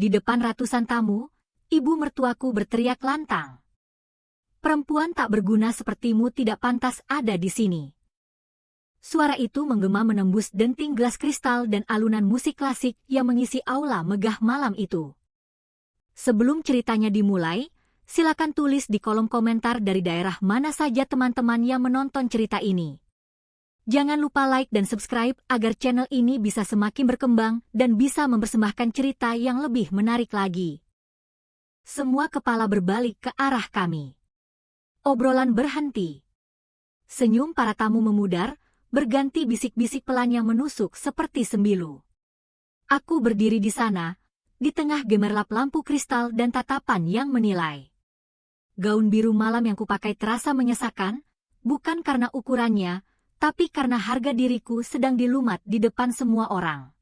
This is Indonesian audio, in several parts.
Di depan ratusan tamu, ibu mertuaku berteriak lantang. Perempuan tak berguna sepertimu tidak pantas ada di sini. Suara itu menggema menembus denting gelas kristal dan alunan musik klasik yang mengisi aula megah malam itu. Sebelum ceritanya dimulai, silakan tulis di kolom komentar dari daerah mana saja teman-teman yang menonton cerita ini. Jangan lupa like dan subscribe agar channel ini bisa semakin berkembang dan bisa mempersembahkan cerita yang lebih menarik lagi. Semua kepala berbalik ke arah kami. Obrolan berhenti. Senyum para tamu memudar, berganti bisik-bisik pelan yang menusuk seperti sembilu. Aku berdiri di sana, di tengah gemerlap lampu kristal dan tatapan yang menilai. Gaun biru malam yang kupakai terasa menyesakan, bukan karena ukurannya, tapi karena harga diriku sedang dilumat di depan semua orang.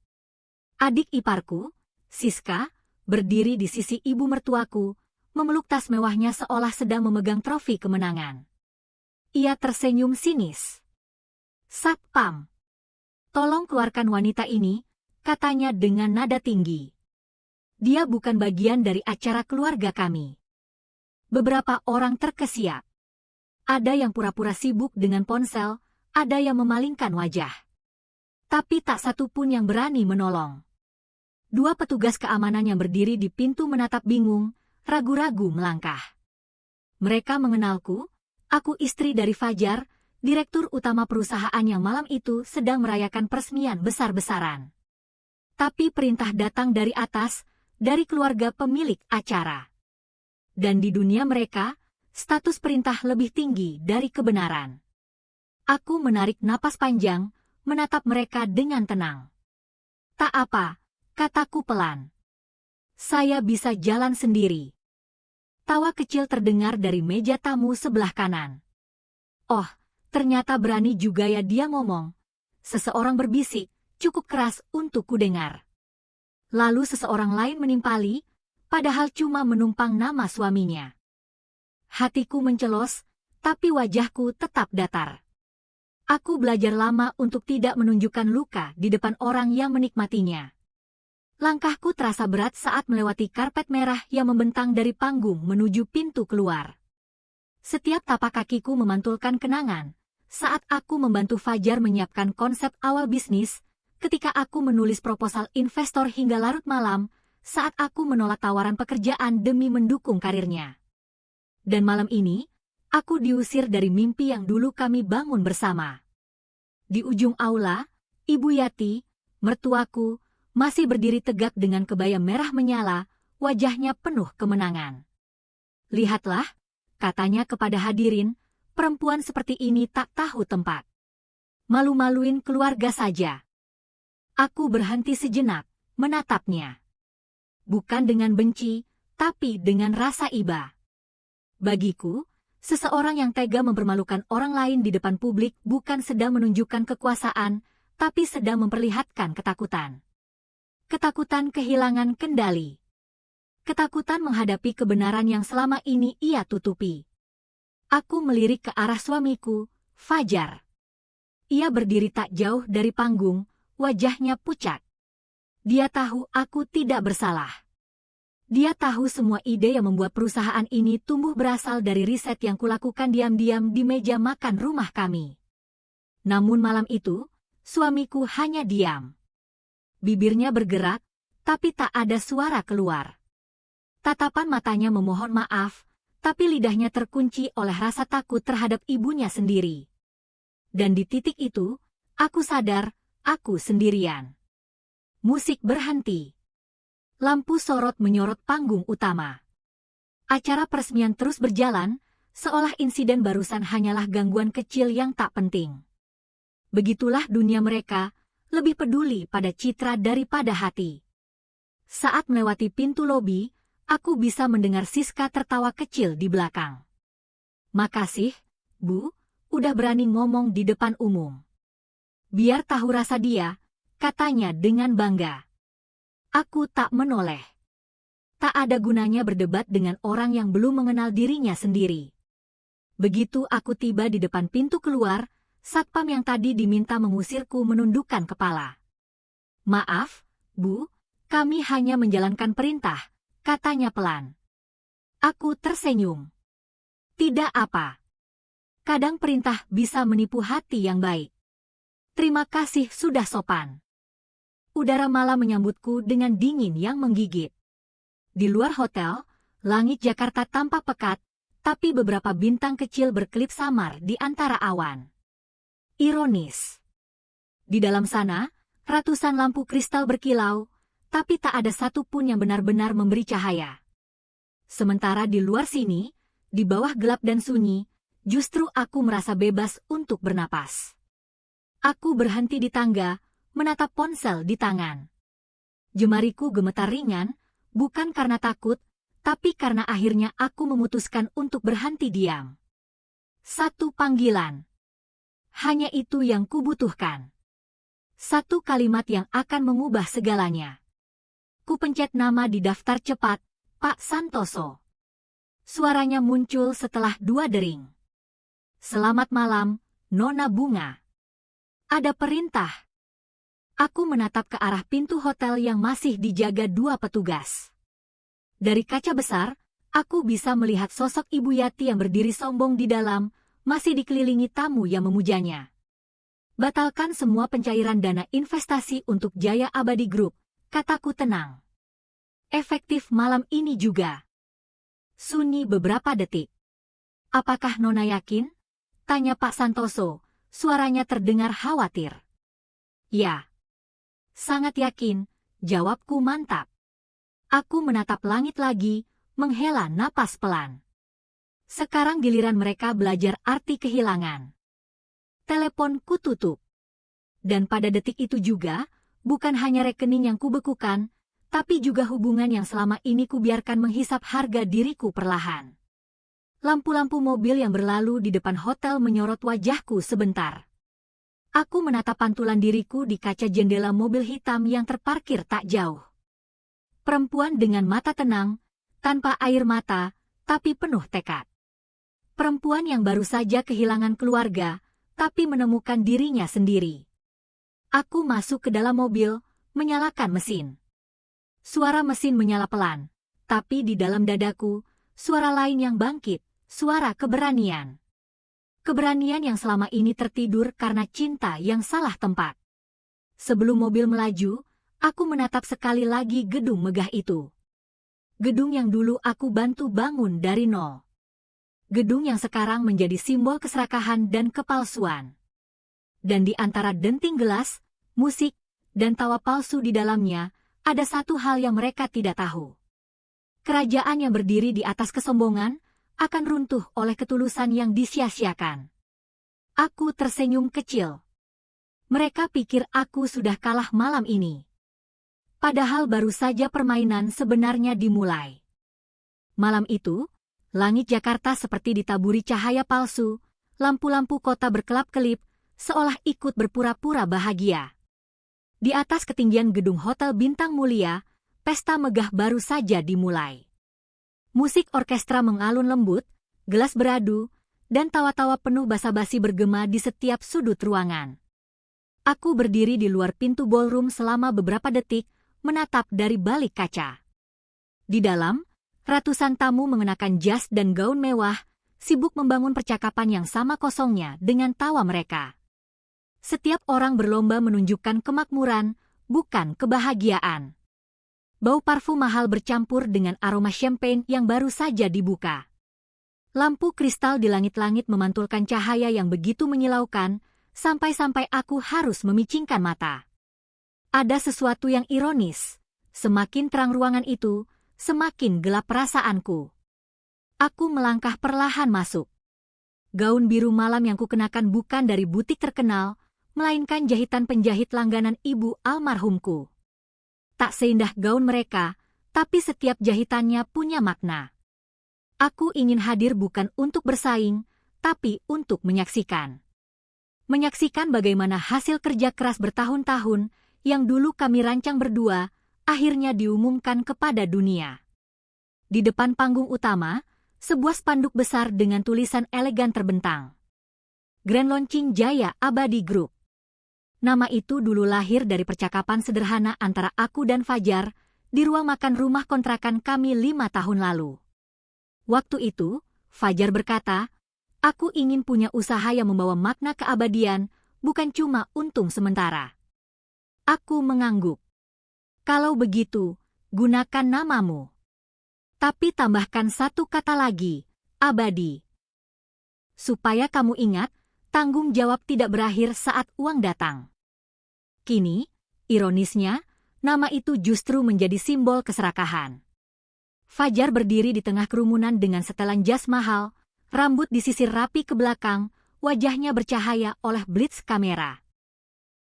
Adik iparku, Siska, berdiri di sisi ibu mertuaku, memeluk tas mewahnya seolah sedang memegang trofi kemenangan. Ia tersenyum sinis. "Satpam, tolong keluarkan wanita ini," katanya dengan nada tinggi. "Dia bukan bagian dari acara keluarga kami." Beberapa orang terkesiap. Ada yang pura-pura sibuk dengan ponsel, ada yang memalingkan wajah. Tapi tak satu pun yang berani menolong. Dua petugas keamanan yang berdiri di pintu menatap bingung, ragu-ragu melangkah. Mereka mengenalku, aku istri dari Fajar, direktur utama perusahaan yang malam itu sedang merayakan peresmian besar-besaran. Tapi perintah datang dari atas, dari keluarga pemilik acara. Dan di dunia mereka, status perintah lebih tinggi dari kebenaran. Aku menarik napas panjang, menatap mereka dengan tenang. "Tak apa," kataku pelan. "Saya bisa jalan sendiri." Tawa kecil terdengar dari meja tamu sebelah kanan. "Oh, ternyata berani juga ya dia ngomong." Seseorang berbisik, cukup keras untuk kudengar. Lalu seseorang lain menimpali, padahal cuma menumpang nama suaminya. Hatiku mencelos, tapi wajahku tetap datar. Aku belajar lama untuk tidak menunjukkan luka di depan orang yang menikmatinya. Langkahku terasa berat saat melewati karpet merah yang membentang dari panggung menuju pintu keluar. Setiap tapak kakiku memantulkan kenangan, saat aku membantu Fajar menyiapkan konsep awal bisnis, ketika aku menulis proposal investor hingga larut malam, saat aku menolak tawaran pekerjaan demi mendukung karirnya. Dan malam ini, aku diusir dari mimpi yang dulu kami bangun bersama. Di ujung aula, Ibu Yati, mertuaku, masih berdiri tegak dengan kebaya merah menyala, wajahnya penuh kemenangan. "Lihatlah," katanya kepada hadirin, "perempuan seperti ini tak tahu tempat. Malu-maluin keluarga saja." Aku berhenti sejenak, menatapnya. Bukan dengan benci, tapi dengan rasa iba. Bagiku, seseorang yang tega mempermalukan orang lain di depan publik bukan sedang menunjukkan kekuasaan, tapi sedang memperlihatkan ketakutan. Ketakutan kehilangan kendali. Ketakutan menghadapi kebenaran yang selama ini ia tutupi. Aku melirik ke arah suamiku, Fajar. Ia berdiri tak jauh dari panggung, wajahnya pucat. Dia tahu aku tidak bersalah. Dia tahu semua ide yang membuat perusahaan ini tumbuh berasal dari riset yang kulakukan diam-diam di meja makan rumah kami. Namun malam itu, suamiku hanya diam. Bibirnya bergerak, tapi tak ada suara keluar. Tatapan matanya memohon maaf, tapi lidahnya terkunci oleh rasa takut terhadap ibunya sendiri. Dan di titik itu, aku sadar, aku sendirian. Musik berhenti. Lampu sorot menyorot panggung utama. Acara peresmian terus berjalan, seolah insiden barusan hanyalah gangguan kecil yang tak penting. Begitulah dunia mereka, lebih peduli pada citra daripada hati. Saat melewati pintu lobi, aku bisa mendengar Siska tertawa kecil di belakang. "Makasih, Bu, udah berani ngomong di depan umum." "Biar tahu rasa dia," katanya dengan bangga. Aku tak menoleh. Tak ada gunanya berdebat dengan orang yang belum mengenal dirinya sendiri. Begitu aku tiba di depan pintu keluar, satpam yang tadi diminta mengusirku menundukkan kepala. "Maaf, Bu, Kami hanya menjalankan perintah, katanya pelan. Aku tersenyum. Tidak apa. Kadang perintah bisa menipu hati yang baik. Terima kasih sudah sopan. Udara malam menyambutku dengan dingin yang menggigit. Di luar hotel, langit Jakarta tampak pekat, tapi beberapa bintang kecil berkelip samar di antara awan. Ironis. Di dalam sana, ratusan lampu kristal berkilau, tapi tak ada satupun yang benar-benar memberi cahaya. Sementara di luar sini, di bawah gelap dan sunyi, justru aku merasa bebas untuk bernapas. Aku berhenti di tangga, menatap ponsel di tangan. Jemariku gemetar ringan, bukan karena takut, tapi karena akhirnya aku memutuskan untuk berhenti diam. Satu panggilan. Hanya itu yang kubutuhkan. Satu kalimat yang akan mengubah segalanya. Kupencet nama di daftar cepat, Pak Santoso. Suaranya muncul setelah 2 dering. Selamat malam, Nona Bunga. Ada perintah. Aku menatap ke arah pintu hotel yang masih dijaga 2 petugas. Dari kaca besar, aku bisa melihat sosok Ibu Yati yang berdiri sombong di dalam, masih dikelilingi tamu yang memujanya. Batalkan semua pencairan dana investasi untuk Jaya Abadi Group, kataku tenang. Efektif malam ini juga. Sunyi beberapa detik. Apakah Nona yakin? Tanya Pak Santoso, suaranya terdengar khawatir. Ya. Sangat yakin, jawabku mantap. Aku menatap langit lagi, menghela napas pelan. Sekarang giliran mereka belajar arti kehilangan. Teleponku tutup. Dan pada detik itu juga, bukan hanya rekening yang kubekukan, tapi juga hubungan yang selama ini kubiarkan menghisap harga diriku perlahan. Lampu-lampu mobil yang berlalu di depan hotel menyorot wajahku sebentar. Aku menatap pantulan diriku di kaca jendela mobil hitam yang terparkir tak jauh. Perempuan dengan mata tenang, tanpa air mata, tapi penuh tekad. Perempuan yang baru saja kehilangan keluarga, tapi menemukan dirinya sendiri. Aku masuk ke dalam mobil, menyalakan mesin. Suara mesin menyala pelan, tapi di dalam dadaku, suara lain yang bangkit, suara keberanian. Keberanian yang selama ini tertidur karena cinta yang salah tempat. Sebelum mobil melaju, aku menatap sekali lagi gedung megah itu. Gedung yang dulu aku bantu bangun dari nol. Gedung yang sekarang menjadi simbol keserakahan dan kepalsuan. Dan di antara denting gelas, musik, dan tawa palsu di dalamnya, ada satu hal yang mereka tidak tahu. Kerajaan yang berdiri di atas kesombongan akan runtuh oleh ketulusan yang disia-siakan. Aku tersenyum kecil. Mereka pikir aku sudah kalah malam ini. Padahal baru saja permainan sebenarnya dimulai. Malam itu, langit Jakarta seperti ditaburi cahaya palsu, lampu-lampu kota berkelap-kelip, seolah ikut berpura-pura bahagia. Di atas ketinggian gedung hotel bintang mulia, pesta megah baru saja dimulai. Musik orkestra mengalun lembut, gelas beradu, dan tawa-tawa penuh basa-basi bergema di setiap sudut ruangan. Aku berdiri di luar pintu ballroom selama beberapa detik, menatap dari balik kaca. Di dalam, ratusan tamu mengenakan jas dan gaun mewah, sibuk membangun percakapan yang sama kosongnya dengan tawa mereka. Setiap orang berlomba menunjukkan kemakmuran, bukan kebahagiaan. Bau parfum mahal bercampur dengan aroma champagne yang baru saja dibuka. Lampu kristal di langit-langit memantulkan cahaya yang begitu menyilaukan, sampai-sampai aku harus memicingkan mata. Ada sesuatu yang ironis. Semakin terang ruangan itu, semakin gelap perasaanku. Aku melangkah perlahan masuk. Gaun biru malam yang kukenakan bukan dari butik terkenal, melainkan jahitan penjahit langganan ibu almarhumku. Tak seindah gaun mereka, tapi setiap jahitannya punya makna. Aku ingin hadir bukan untuk bersaing, tapi untuk menyaksikan. Menyaksikan bagaimana hasil kerja keras bertahun-tahun, yang dulu kami rancang berdua, akhirnya diumumkan kepada dunia. Di depan panggung utama, sebuah spanduk besar dengan tulisan elegan terbentang. Grand Launching Jaya Abadi Group. Nama itu dulu lahir dari percakapan sederhana antara aku dan Fajar di ruang makan rumah kontrakan kami 5 tahun lalu. Waktu itu, Fajar berkata, "Aku ingin punya usaha yang membawa makna keabadian, bukan cuma untung sementara." Aku mengangguk. "Kalau begitu, gunakan namamu. Tapi tambahkan satu kata lagi, abadi. Supaya kamu ingat, tanggung jawab tidak berakhir saat uang datang." Kini, ironisnya, nama itu justru menjadi simbol keserakahan. Fajar berdiri di tengah kerumunan dengan setelan jas mahal, rambut disisir rapi ke belakang, wajahnya bercahaya oleh blitz kamera.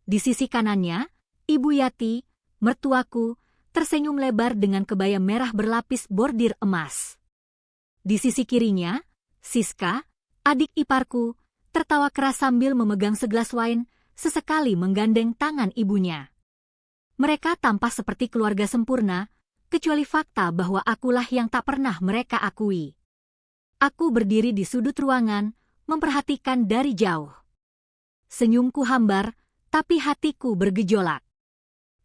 Di sisi kanannya, Ibu Yati, mertuaku, tersenyum lebar dengan kebaya merah berlapis bordir emas. Di sisi kirinya, Siska, adik iparku, tertawa keras sambil memegang segelas wine, sesekali menggandeng tangan ibunya. Mereka tampak seperti keluarga sempurna, kecuali fakta bahwa akulah yang tak pernah mereka akui. Aku berdiri di sudut ruangan, memperhatikan dari jauh. Senyumku hambar, tapi hatiku bergejolak.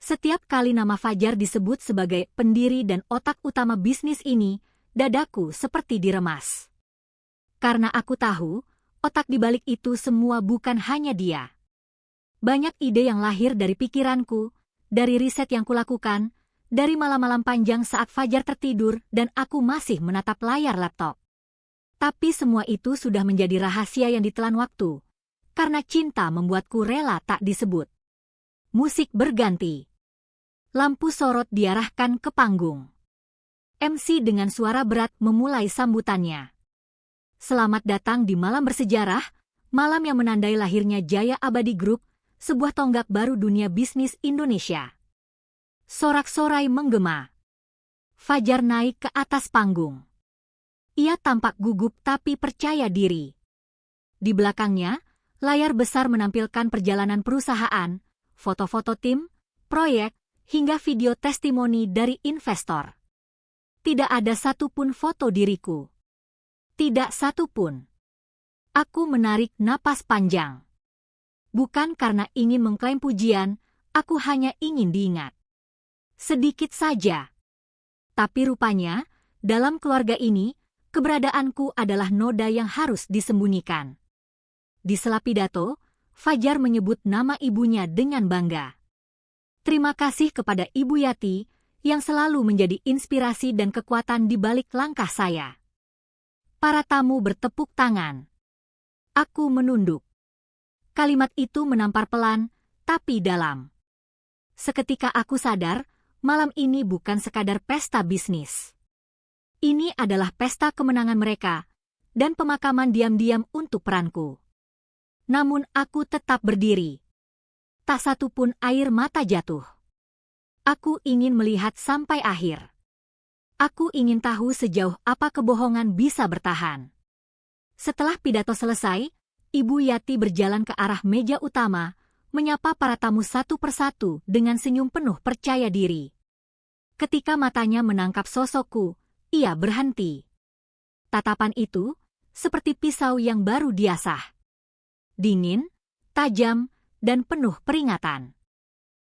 Setiap kali nama Fajar disebut sebagai pendiri dan otak utama bisnis ini, dadaku seperti diremas. Karena aku tahu, otak di balik itu semua bukan hanya dia. Banyak ide yang lahir dari pikiranku, dari riset yang kulakukan, dari malam-malam panjang saat Fajar tertidur dan aku masih menatap layar laptop. Tapi semua itu sudah menjadi rahasia yang ditelan waktu, karena cinta membuatku rela tak disebut. Musik berganti. Lampu sorot diarahkan ke panggung. MC dengan suara berat memulai sambutannya. "Selamat datang di malam bersejarah, malam yang menandai lahirnya Jaya Abadi Group, sebuah tonggak baru dunia bisnis Indonesia." Sorak-sorai menggema. Fajar naik ke atas panggung. Ia tampak gugup tapi percaya diri. Di belakangnya, layar besar menampilkan perjalanan perusahaan, foto-foto tim, proyek, hingga video testimoni dari investor. Tidak ada satupun foto diriku. Tidak satupun. Aku menarik napas panjang. Bukan karena ingin mengklaim pujian, aku hanya ingin diingat. Sedikit saja. Tapi rupanya, dalam keluarga ini, keberadaanku adalah noda yang harus disembunyikan. Di sela pidato, Fajar menyebut nama ibunya dengan bangga. Terima kasih kepada Ibu Yati, yang selalu menjadi inspirasi dan kekuatan di balik langkah saya. Para tamu bertepuk tangan. Aku menunduk. Kalimat itu menampar pelan, tapi dalam. Seketika aku sadar, malam ini bukan sekadar pesta bisnis. Ini adalah pesta kemenangan mereka, dan pemakaman diam-diam untuk peranku. Namun aku tetap berdiri. Tak satu pun air mata jatuh. Aku ingin melihat sampai akhir. Aku ingin tahu sejauh apa kebohongan bisa bertahan. Setelah pidato selesai, Ibu Yati berjalan ke arah meja utama, menyapa para tamu satu persatu dengan senyum penuh percaya diri. Ketika matanya menangkap sosokku, ia berhenti. Tatapan itu, seperti pisau yang baru diasah. Dingin, tajam, dan penuh peringatan.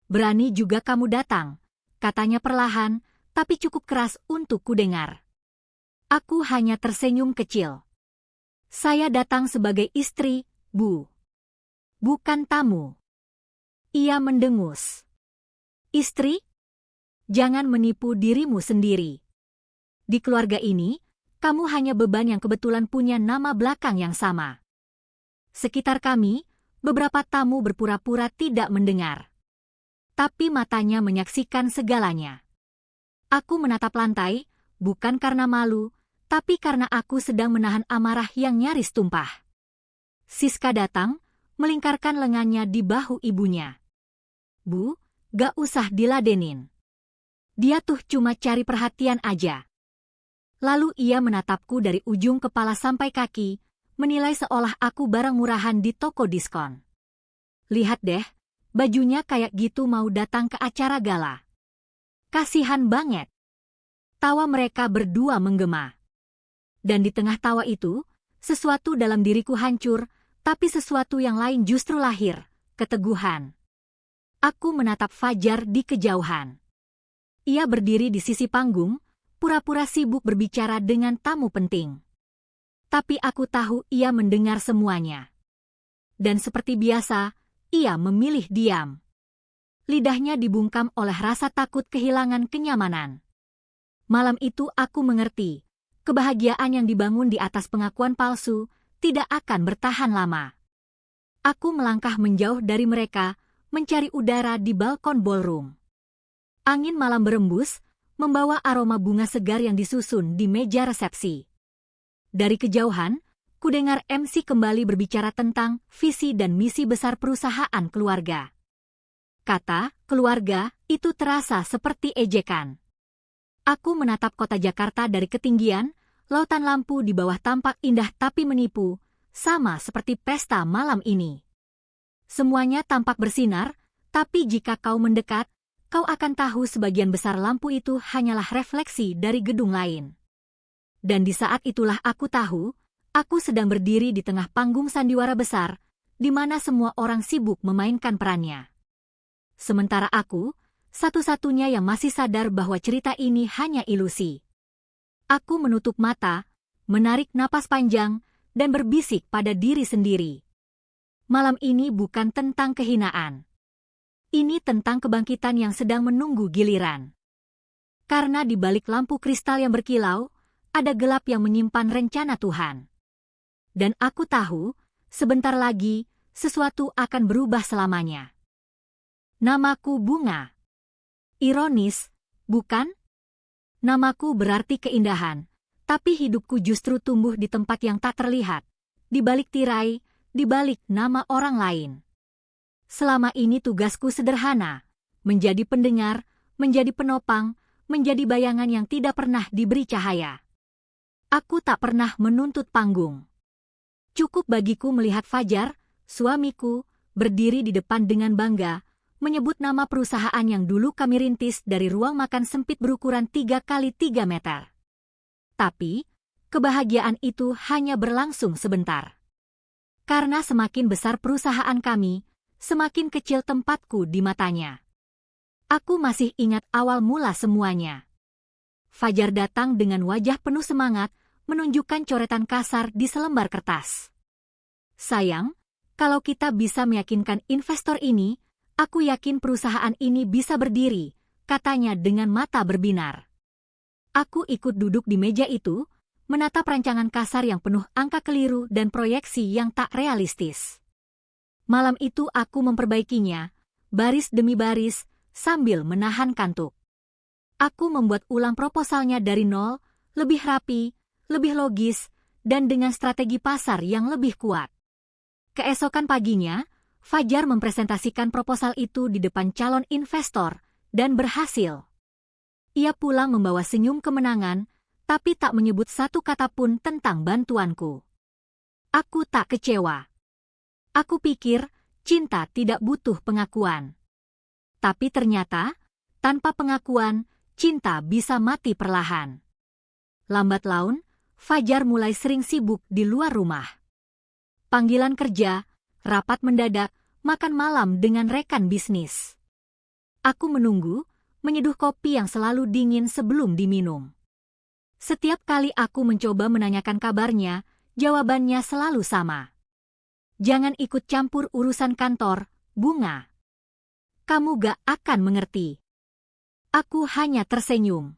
"Berani juga kamu datang," katanya perlahan, tapi cukup keras untuk kudengar. Aku hanya tersenyum kecil. "Saya datang sebagai istri, Bu. Bukan tamu." Ia mendengus. "Istri? Jangan menipu dirimu sendiri. Di keluarga ini, kamu hanya beban yang kebetulan punya nama belakang yang sama." Sekitar kami, beberapa tamu berpura-pura tidak mendengar. Tapi matanya menyaksikan segalanya. Aku menatap lantai, bukan karena malu, tapi karena aku sedang menahan amarah yang nyaris tumpah. Siska datang, melingkarkan lengannya di bahu ibunya. "Bu, gak usah diladenin. Dia tuh cuma cari perhatian aja." Lalu ia menatapku dari ujung kepala sampai kaki, menilai seolah aku barang murahan di toko diskon. "Lihat deh, bajunya kayak gitu mau datang ke acara gala. Kasihan banget." Tawa mereka berdua menggema. Dan di tengah tawa itu, sesuatu dalam diriku hancur, tapi sesuatu yang lain justru lahir, keteguhan. Aku menatap Fajar di kejauhan. Ia berdiri di sisi panggung, pura-pura sibuk berbicara dengan tamu penting. Tapi aku tahu ia mendengar semuanya. Dan seperti biasa, ia memilih diam. Lidahnya dibungkam oleh rasa takut kehilangan kenyamanan. Malam itu aku mengerti, kebahagiaan yang dibangun di atas pengakuan palsu tidak akan bertahan lama. Aku melangkah menjauh dari mereka, mencari udara di balkon ballroom. Angin malam berembus, membawa aroma bunga segar yang disusun di meja resepsi. Dari kejauhan, kudengar MC kembali berbicara tentang visi dan misi besar perusahaan keluarga. Kata keluarga itu terasa seperti ejekan. Aku menatap kota Jakarta dari ketinggian, lautan lampu di bawah tampak indah tapi menipu, sama seperti pesta malam ini. Semuanya tampak bersinar, tapi jika kau mendekat, kau akan tahu sebagian besar lampu itu hanyalah refleksi dari gedung lain. Dan di saat itulah aku tahu, aku sedang berdiri di tengah panggung sandiwara besar, di mana semua orang sibuk memainkan perannya. Sementara aku, satu-satunya yang masih sadar bahwa cerita ini hanya ilusi. Aku menutup mata, menarik napas panjang, dan berbisik pada diri sendiri. Malam ini bukan tentang kehinaan. Ini tentang kebangkitan yang sedang menunggu giliran. Karena di balik lampu kristal yang berkilau, ada gelap yang menyimpan rencana Tuhan. Dan aku tahu, sebentar lagi, sesuatu akan berubah selamanya. Namaku Bunga. Ironis, bukan? Namaku berarti keindahan, tapi hidupku justru tumbuh di tempat yang tak terlihat, di balik tirai, di balik nama orang lain. Selama ini tugasku sederhana, menjadi pendengar, menjadi penopang, menjadi bayangan yang tidak pernah diberi cahaya. Aku tak pernah menuntut panggung. Cukup bagiku melihat Fajar, suamiku, berdiri di depan dengan bangga, menyebut nama perusahaan yang dulu kami rintis dari ruang makan sempit berukuran 3x3 meter. Tapi, kebahagiaan itu hanya berlangsung sebentar. Karena semakin besar perusahaan kami, semakin kecil tempatku di matanya. Aku masih ingat awal mula semuanya. Fajar datang dengan wajah penuh semangat, menunjukkan coretan kasar di selembar kertas. Sayang, kalau kita bisa meyakinkan investor ini, aku yakin perusahaan ini bisa berdiri, katanya dengan mata berbinar. Aku ikut duduk di meja itu, menatap rancangan kasar yang penuh angka keliru dan proyeksi yang tak realistis. Malam itu aku memperbaikinya, baris demi baris, sambil menahan kantuk. Aku membuat ulang proposalnya dari nol, lebih rapi, lebih logis, dan dengan strategi pasar yang lebih kuat. Keesokan paginya, Fajar mempresentasikan proposal itu di depan calon investor, dan berhasil. Ia pulang membawa senyum kemenangan, tapi tak menyebut satu kata pun tentang bantuanku. Aku tak kecewa. Aku pikir, cinta tidak butuh pengakuan. Tapi ternyata, tanpa pengakuan, cinta bisa mati perlahan. Lambat laun, Fajar mulai sering sibuk di luar rumah. Panggilan kerja, rapat mendadak, makan malam dengan rekan bisnis. Aku menunggu, menyeduh kopi yang selalu dingin sebelum diminum. Setiap kali aku mencoba menanyakan kabarnya, jawabannya selalu sama. Jangan ikut campur urusan kantor, Bunga. Kamu gak akan mengerti. Aku hanya tersenyum.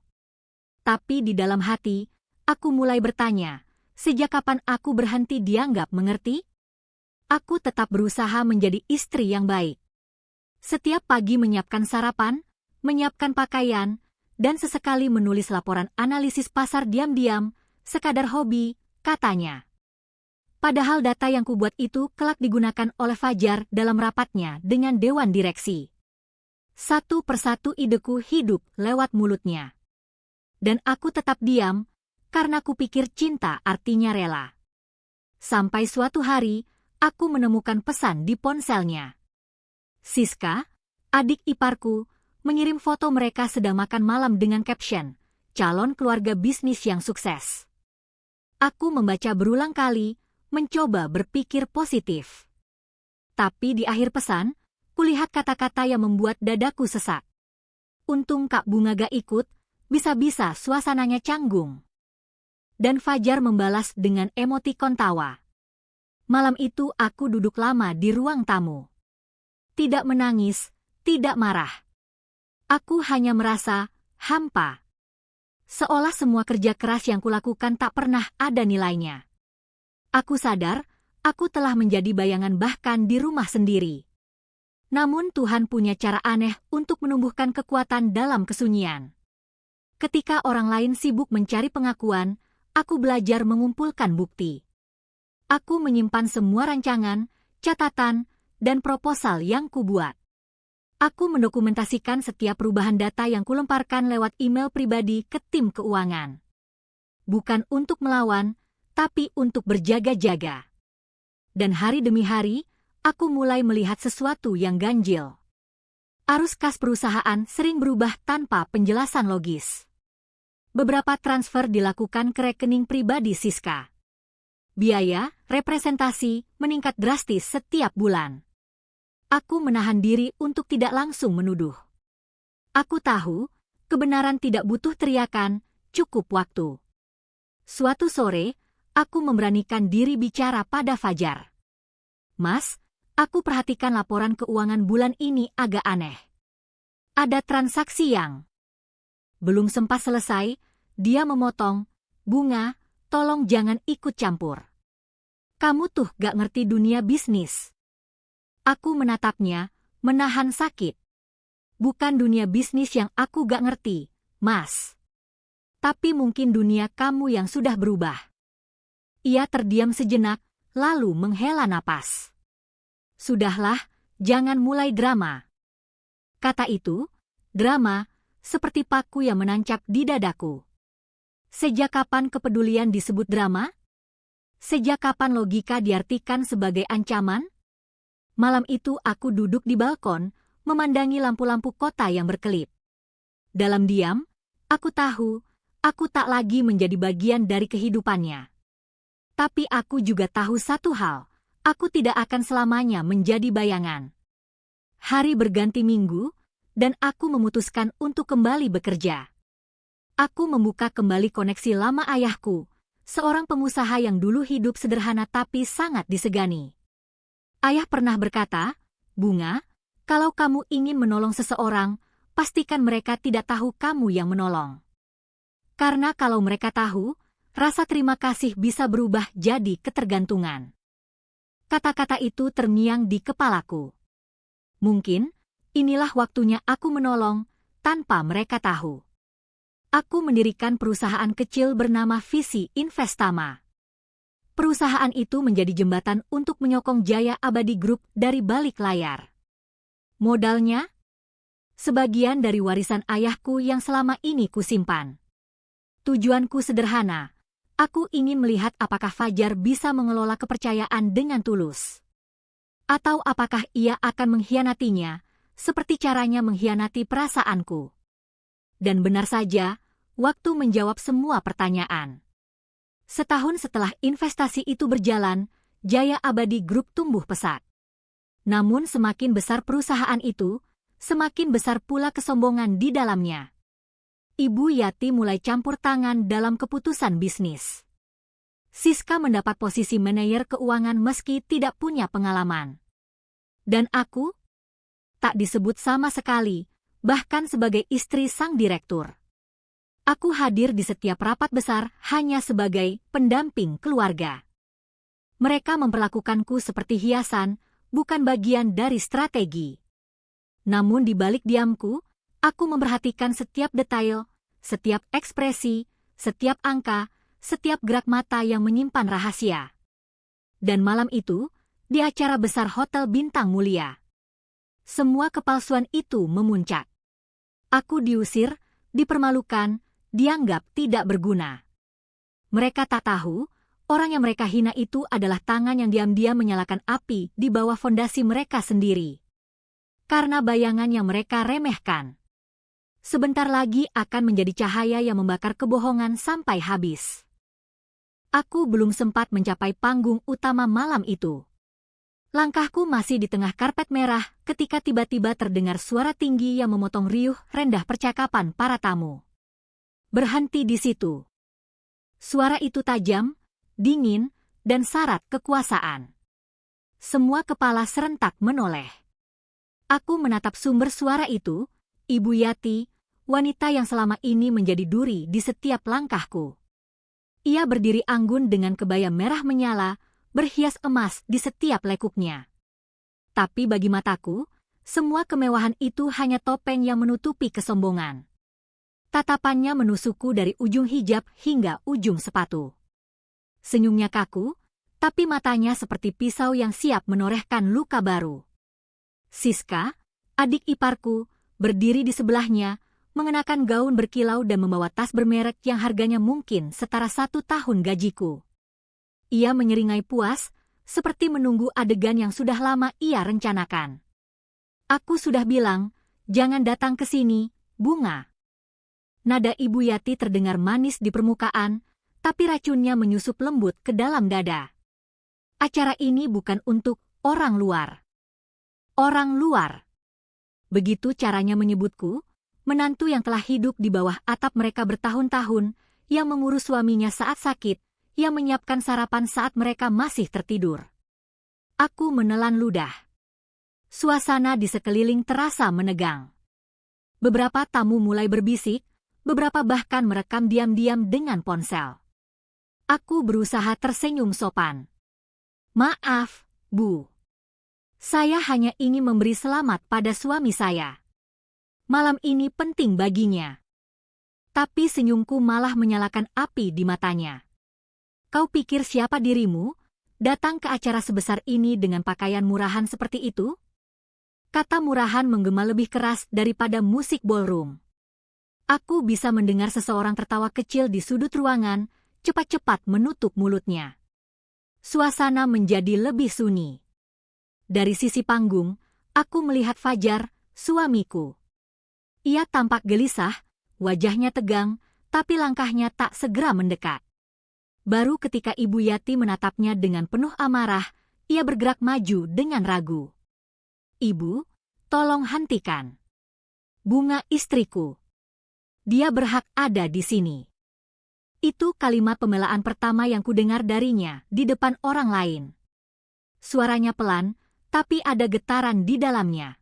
Tapi di dalam hati, aku mulai bertanya, sejak kapan aku berhenti dianggap mengerti? Aku tetap berusaha menjadi istri yang baik. Setiap pagi menyiapkan sarapan, menyiapkan pakaian, dan sesekali menulis laporan analisis pasar diam-diam, sekadar hobi, katanya. Padahal data yang kubuat itu kelak digunakan oleh Fajar dalam rapatnya dengan dewan direksi. Satu persatu ideku hidup lewat mulutnya. Dan aku tetap diam, karena kupikir cinta artinya rela. Sampai suatu hari, aku menemukan pesan di ponselnya. Siska, adik iparku, mengirim foto mereka sedang makan malam dengan caption, calon keluarga bisnis yang sukses. Aku membaca berulang kali, mencoba berpikir positif. Tapi di akhir pesan, kulihat kata-kata yang membuat dadaku sesak. Untung Kak Bunga gak ikut, bisa-bisa suasananya canggung. Dan Fajar membalas dengan emotikon tawa. Malam itu aku duduk lama di ruang tamu. Tidak menangis, tidak marah. Aku hanya merasa hampa. Seolah semua kerja keras yang kulakukan tak pernah ada nilainya. Aku sadar, aku telah menjadi bayangan bahkan di rumah sendiri. Namun Tuhan punya cara aneh untuk menumbuhkan kekuatan dalam kesunyian. Ketika orang lain sibuk mencari pengakuan, aku belajar mengumpulkan bukti. Aku menyimpan semua rancangan, catatan, dan proposal yang kubuat. Aku mendokumentasikan setiap perubahan data yang kulemparkan lewat email pribadi ke tim keuangan. Bukan untuk melawan, tapi untuk berjaga-jaga. Dan hari demi hari, aku mulai melihat sesuatu yang ganjil. Arus kas perusahaan sering berubah tanpa penjelasan logis. Beberapa transfer dilakukan ke rekening pribadi Siska. Biaya representasi meningkat drastis setiap bulan. Aku menahan diri untuk tidak langsung menuduh. Aku tahu, kebenaran tidak butuh teriakan, cukup waktu. Suatu sore, aku memberanikan diri bicara pada Fajar. Mas, aku perhatikan laporan keuangan bulan ini agak aneh. Ada transaksi yang... Belum sempat selesai, dia memotong, Bunga, tolong jangan ikut campur. Kamu tuh gak ngerti dunia bisnis. Aku menatapnya, menahan sakit. Bukan dunia bisnis yang aku gak ngerti, Mas. Tapi mungkin dunia kamu yang sudah berubah. Ia terdiam sejenak, lalu menghela napas. Sudahlah, jangan mulai drama. Kata itu, drama, seperti paku yang menancap di dadaku. Sejak kapan kepedulian disebut drama? Sejak kapan logika diartikan sebagai ancaman? Malam itu aku duduk di balkon, memandangi lampu-lampu kota yang berkelip. Dalam diam, aku tahu, aku tak lagi menjadi bagian dari kehidupannya. Tapi aku juga tahu satu hal, aku tidak akan selamanya menjadi bayangan. Hari berganti minggu, dan aku memutuskan untuk kembali bekerja. Aku membuka kembali koneksi lama ayahku, seorang pengusaha yang dulu hidup sederhana tapi sangat disegani. Ayah pernah berkata, Bunga, kalau kamu ingin menolong seseorang, pastikan mereka tidak tahu kamu yang menolong. Karena kalau mereka tahu, rasa terima kasih bisa berubah jadi ketergantungan. Kata-kata itu terngiang di kepalaku. Mungkin, inilah waktunya aku menolong, tanpa mereka tahu. Aku mendirikan perusahaan kecil bernama Visi Investama. Perusahaan itu menjadi jembatan untuk menyokong Jaya Abadi Group dari balik layar. Modalnya? Sebagian dari warisan ayahku yang selama ini kusimpan. Tujuanku sederhana, aku ingin melihat apakah Fajar bisa mengelola kepercayaan dengan tulus. Atau apakah ia akan mengkhianatinya, seperti caranya mengkhianati perasaanku. Dan benar saja, waktu menjawab semua pertanyaan. Setahun setelah investasi itu berjalan, Jaya Abadi Group tumbuh pesat. Namun semakin besar perusahaan itu, semakin besar pula kesombongan di dalamnya. Ibu Yati mulai campur tangan dalam keputusan bisnis. Siska mendapat posisi manajer keuangan meski tidak punya pengalaman. Dan aku? Tak disebut sama sekali, bahkan sebagai istri sang direktur. Aku hadir di setiap rapat besar hanya sebagai pendamping keluarga. Mereka memperlakukanku seperti hiasan, bukan bagian dari strategi. Namun di balik diamku, aku memperhatikan setiap detail, setiap ekspresi, setiap angka, setiap gerak mata yang menyimpan rahasia. Dan malam itu, di acara besar Hotel Bintang Mulia, semua kepalsuan itu memuncak. Aku diusir, dipermalukan, dianggap tidak berguna. Mereka tak tahu, orang yang mereka hina itu adalah tangan yang diam-diam menyalakan api di bawah fondasi mereka sendiri. Karena bayangan yang mereka remehkan, sebentar lagi akan menjadi cahaya yang membakar kebohongan sampai habis. Aku belum sempat mencapai panggung utama malam itu. Langkahku masih di tengah karpet merah ketika tiba-tiba terdengar suara tinggi yang memotong riuh rendah percakapan para tamu. Berhenti di situ. Suara itu tajam, dingin, dan syarat kekuasaan. Semua kepala serentak menoleh. Aku menatap sumber suara itu, Ibu Yati, wanita yang selama ini menjadi duri di setiap langkahku. Ia berdiri anggun dengan kebaya merah menyala, berhias emas di setiap lekuknya. Tapi bagi mataku, semua kemewahan itu hanya topeng yang menutupi kesombongan. Tatapannya menusukku dari ujung hijab hingga ujung sepatu. Senyumnya kaku, tapi matanya seperti pisau yang siap menorehkan luka baru. Siska, adik iparku, berdiri di sebelahnya, mengenakan gaun berkilau dan membawa tas bermerek yang harganya mungkin setara 1 tahun gajiku. Ia menyeringai puas, seperti menunggu adegan yang sudah lama ia rencanakan. Aku sudah bilang, jangan datang ke sini, Bunga. Nada Ibu Yati terdengar manis di permukaan, tapi racunnya menyusup lembut ke dalam dada. Acara ini bukan untuk orang luar. Orang luar. Begitu caranya menyebutku, menantu yang telah hidup di bawah atap mereka bertahun-tahun, yang mengurus suaminya saat sakit, yang menyiapkan sarapan saat mereka masih tertidur. Aku menelan ludah. Suasana di sekeliling terasa menegang. Beberapa tamu mulai berbisik, beberapa bahkan merekam diam-diam dengan ponsel. Aku berusaha tersenyum sopan. Maaf, Bu. Saya hanya ingin memberi selamat pada suami saya. Malam ini penting baginya. Tapi senyumku malah menyalakan api di matanya. Kau pikir siapa dirimu, datang ke acara sebesar ini dengan pakaian murahan seperti itu? Kata murahan menggema lebih keras daripada musik ballroom. Aku bisa mendengar seseorang tertawa kecil di sudut ruangan, cepat-cepat menutup mulutnya. Suasana menjadi lebih sunyi. Dari sisi panggung, aku melihat Fajar, suamiku. Ia tampak gelisah, wajahnya tegang, tapi langkahnya tak segera mendekat. Baru ketika Ibu Yati menatapnya dengan penuh amarah, ia bergerak maju dengan ragu. Ibu, tolong hentikan. Bunga istriku. Dia berhak ada di sini. Itu kalimat pembelaan pertama yang kudengar darinya di depan orang lain. Suaranya pelan, tapi ada getaran di dalamnya.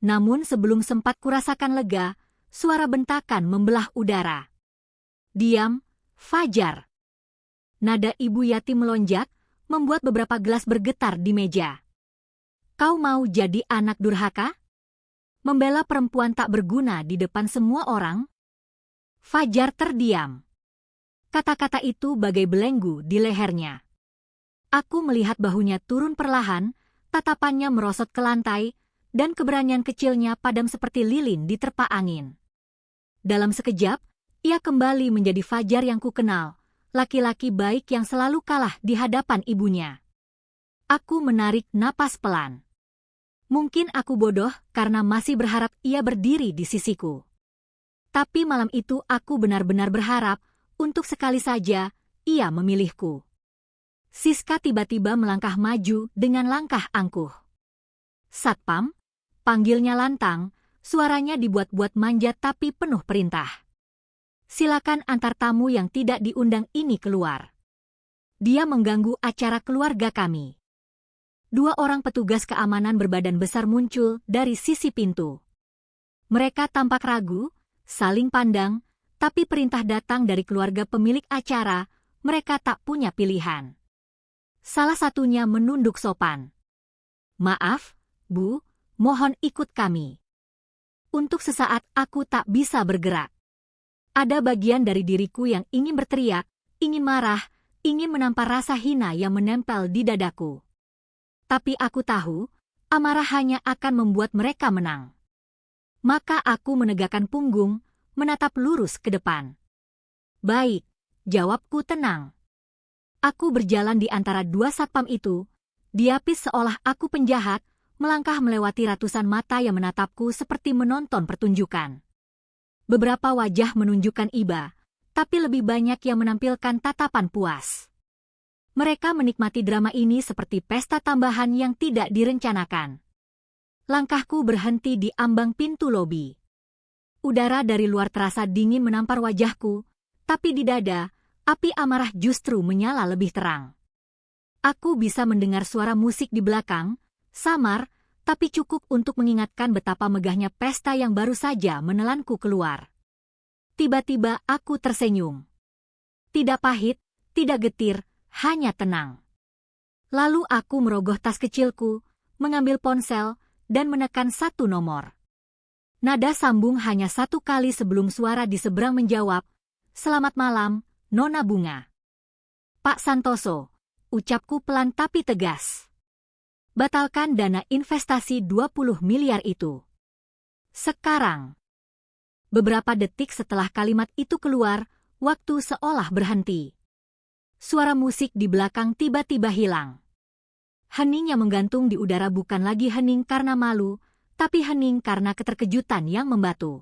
Namun sebelum sempat kurasakan lega, suara bentakan membelah udara. Diam, Fajar. Nada Ibu Yati melonjak, membuat beberapa gelas bergetar di meja. Kau mau jadi anak durhaka? Membela perempuan tak berguna di depan semua orang? Fajar terdiam. Kata-kata itu bagai belenggu di lehernya. Aku melihat bahunya turun perlahan, tatapannya merosot ke lantai, dan keberanian kecilnya padam seperti lilin di terpa angin. Dalam sekejap, ia kembali menjadi Fajar yang kukenal. Laki-laki baik yang selalu kalah di hadapan ibunya. Aku menarik napas pelan. Mungkin aku bodoh karena masih berharap ia berdiri di sisiku. Tapi malam itu aku benar-benar berharap, untuk sekali saja, ia memilihku. Siska tiba-tiba melangkah maju dengan langkah angkuh. Satpam, panggilnya lantang, suaranya dibuat-buat manja tapi penuh perintah. Silakan antar tamu yang tidak diundang ini keluar. Dia mengganggu acara keluarga kami. 2 orang petugas keamanan berbadan besar muncul dari sisi pintu. Mereka tampak ragu, saling pandang, tapi perintah datang dari keluarga pemilik acara, mereka tak punya pilihan. Salah satunya menunduk sopan. Maaf, Bu, mohon ikut kami. Untuk sesaat aku tak bisa bergerak. Ada bagian dari diriku yang ingin berteriak, ingin marah, ingin menampar rasa hina yang menempel di dadaku. Tapi aku tahu, amarah hanya akan membuat mereka menang. Maka aku menegakkan punggung, menatap lurus ke depan. Baik, jawabku tenang. Aku berjalan di antara 2 satpam itu, diapis seolah aku penjahat, melangkah melewati ratusan mata yang menatapku seperti menonton pertunjukan. Beberapa wajah menunjukkan iba, tapi lebih banyak yang menampilkan tatapan puas. Mereka menikmati drama ini seperti pesta tambahan yang tidak direncanakan. Langkahku berhenti di ambang pintu lobi. Udara dari luar terasa dingin menampar wajahku, tapi di dada, api amarah justru menyala lebih terang. Aku bisa mendengar suara musik di belakang, samar, tapi cukup untuk mengingatkan betapa megahnya pesta yang baru saja menelanku keluar. Tiba-tiba aku tersenyum. Tidak pahit, tidak getir, hanya tenang. Lalu aku merogoh tas kecilku, mengambil ponsel, dan menekan satu nomor. Nada sambung hanya satu kali sebelum suara di seberang menjawab, "Selamat malam, Nona Bunga." "Pak Santoso," ucapku pelan tapi tegas. "Batalkan dana investasi 20 miliar itu. Sekarang." Beberapa detik setelah kalimat itu keluar, waktu seolah berhenti. Suara musik di belakang tiba-tiba hilang. Hening yang menggantung di udara bukan lagi hening karena malu, tapi hening karena keterkejutan yang membatu.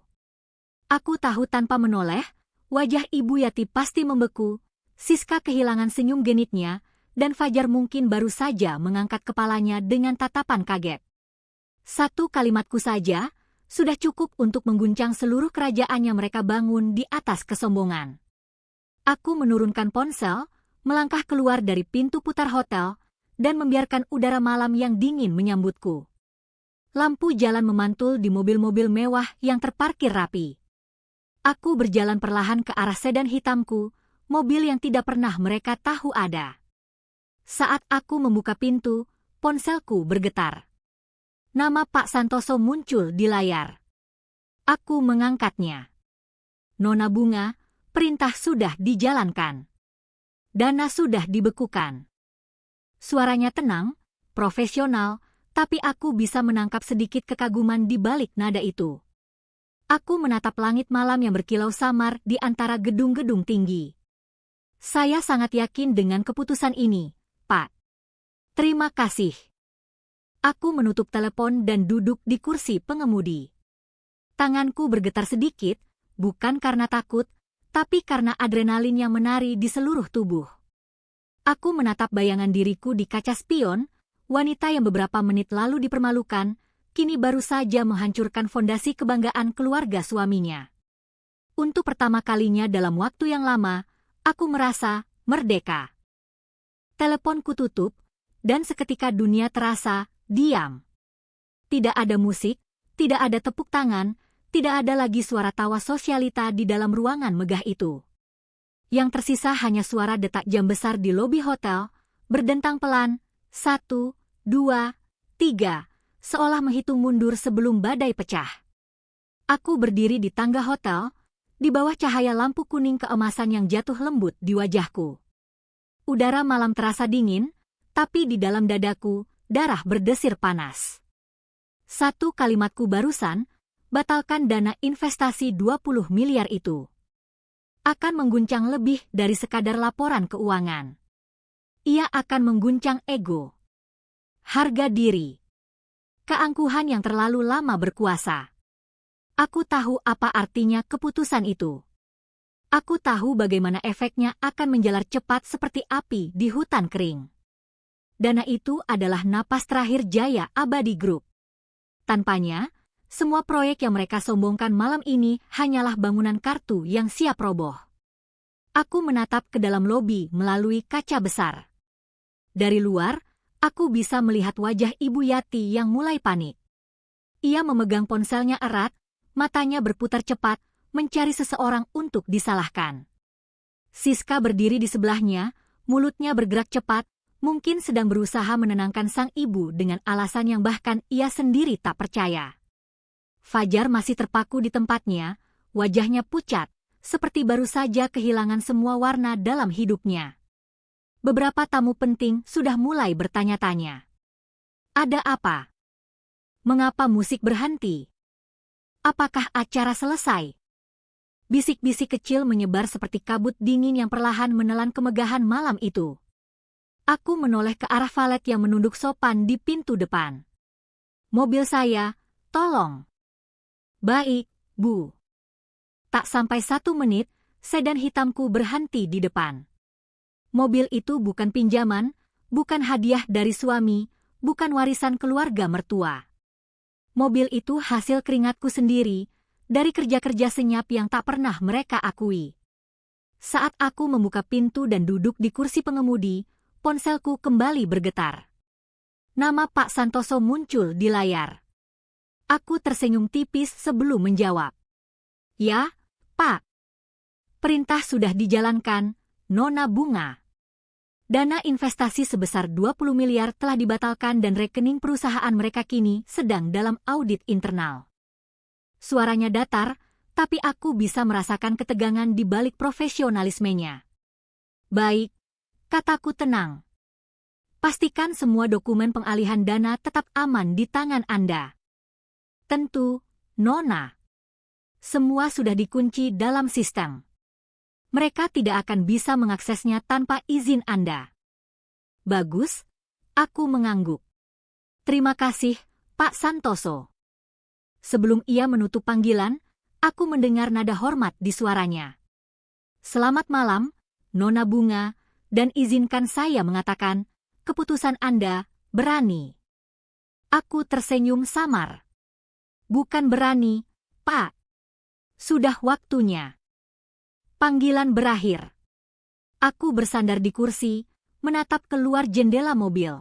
Aku tahu tanpa menoleh, wajah Ibu Yati pasti membeku, Siska kehilangan senyum genitnya, dan Fajar mungkin baru saja mengangkat kepalanya dengan tatapan kaget. Satu kalimatku saja, sudah cukup untuk mengguncang seluruh kerajaan yang mereka bangun di atas kesombongan. Aku menurunkan ponsel, melangkah keluar dari pintu putar hotel, dan membiarkan udara malam yang dingin menyambutku. Lampu jalan memantul di mobil-mobil mewah yang terparkir rapi. Aku berjalan perlahan ke arah sedan hitamku, mobil yang tidak pernah mereka tahu ada. Saat aku membuka pintu, ponselku bergetar. Nama Pak Santoso muncul di layar. Aku mengangkatnya. "Nona Bunga, perintah sudah dijalankan. Dana sudah dibekukan." Suaranya tenang, profesional, tapi aku bisa menangkap sedikit kekaguman di balik nada itu. Aku menatap langit malam yang berkilau samar di antara gedung-gedung tinggi. "Saya sangat yakin dengan keputusan ini, Pak. Terima kasih." Aku menutup telepon dan duduk di kursi pengemudi. Tanganku bergetar sedikit, bukan karena takut, tapi karena adrenalin yang menari di seluruh tubuh. Aku menatap bayangan diriku di kaca spion, wanita yang beberapa menit lalu dipermalukan, kini baru saja menghancurkan fondasi kebanggaan keluarga suaminya. Untuk pertama kalinya dalam waktu yang lama, aku merasa merdeka. Teleponku tutup, dan seketika dunia terasa diam. Tidak ada musik, tidak ada tepuk tangan, tidak ada lagi suara tawa sosialita di dalam ruangan megah itu. Yang tersisa hanya suara detak jam besar di lobi hotel, berdentang pelan, 1, 2, 3, seolah menghitung mundur sebelum badai pecah. Aku berdiri di tangga hotel, di bawah cahaya lampu kuning keemasan yang jatuh lembut di wajahku. Udara malam terasa dingin, tapi di dalam dadaku, darah berdesir panas. Satu kalimatku barusan, batalkan dana investasi 20 miliar itu. Akan mengguncang lebih dari sekadar laporan keuangan. Ia akan mengguncang ego, harga diri, keangkuhan yang terlalu lama berkuasa. Aku tahu apa artinya keputusan itu. Aku tahu bagaimana efeknya akan menjalar cepat seperti api di hutan kering. Dana itu adalah napas terakhir Jaya Abadi Group. Tanpanya, semua proyek yang mereka sombongkan malam ini hanyalah bangunan kartu yang siap roboh. Aku menatap ke dalam lobi melalui kaca besar. Dari luar, aku bisa melihat wajah Ibu Yati yang mulai panik. Ia memegang ponselnya erat, matanya berputar cepat, mencari seseorang untuk disalahkan. Siska berdiri di sebelahnya, mulutnya bergerak cepat, mungkin sedang berusaha menenangkan sang ibu dengan alasan yang bahkan ia sendiri tak percaya. Fajar masih terpaku di tempatnya, wajahnya pucat, seperti baru saja kehilangan semua warna dalam hidupnya. Beberapa tamu penting sudah mulai bertanya-tanya. Ada apa? Mengapa musik berhenti? Apakah acara selesai? Bisik-bisik kecil menyebar seperti kabut dingin yang perlahan menelan kemegahan malam itu. Aku menoleh ke arah valet yang menunduk sopan di pintu depan. Mobil saya, tolong. Baik, Bu. Tak sampai 1 menit, sedan hitamku berhenti di depan. Mobil itu bukan pinjaman, bukan hadiah dari suami, bukan warisan keluarga mertua. Mobil itu hasil keringatku sendiri, dari kerja-kerja senyap yang tak pernah mereka akui. Saat aku membuka pintu dan duduk di kursi pengemudi, ponselku kembali bergetar. Nama Pak Santoso muncul di layar. Aku tersenyum tipis sebelum menjawab. Ya, Pak. Perintah sudah dijalankan, Nona Bunga. Dana investasi sebesar 20 miliar telah dibatalkan dan rekening perusahaan mereka kini sedang dalam audit internal. Suaranya datar, tapi aku bisa merasakan ketegangan di balik profesionalismenya. Baik, kataku tenang. Pastikan semua dokumen pengalihan dana tetap aman di tangan Anda. Tentu, Nona. Semua sudah dikunci dalam sistem. Mereka tidak akan bisa mengaksesnya tanpa izin Anda. Bagus, aku mengangguk. Terima kasih, Pak Santoso. Sebelum ia menutup panggilan, aku mendengar nada hormat di suaranya. Selamat malam, Nona Bunga, dan izinkan saya mengatakan, keputusan Anda berani. Aku tersenyum samar. Bukan berani, Pak. Sudah waktunya. Panggilan berakhir. Aku bersandar di kursi, menatap keluar jendela mobil.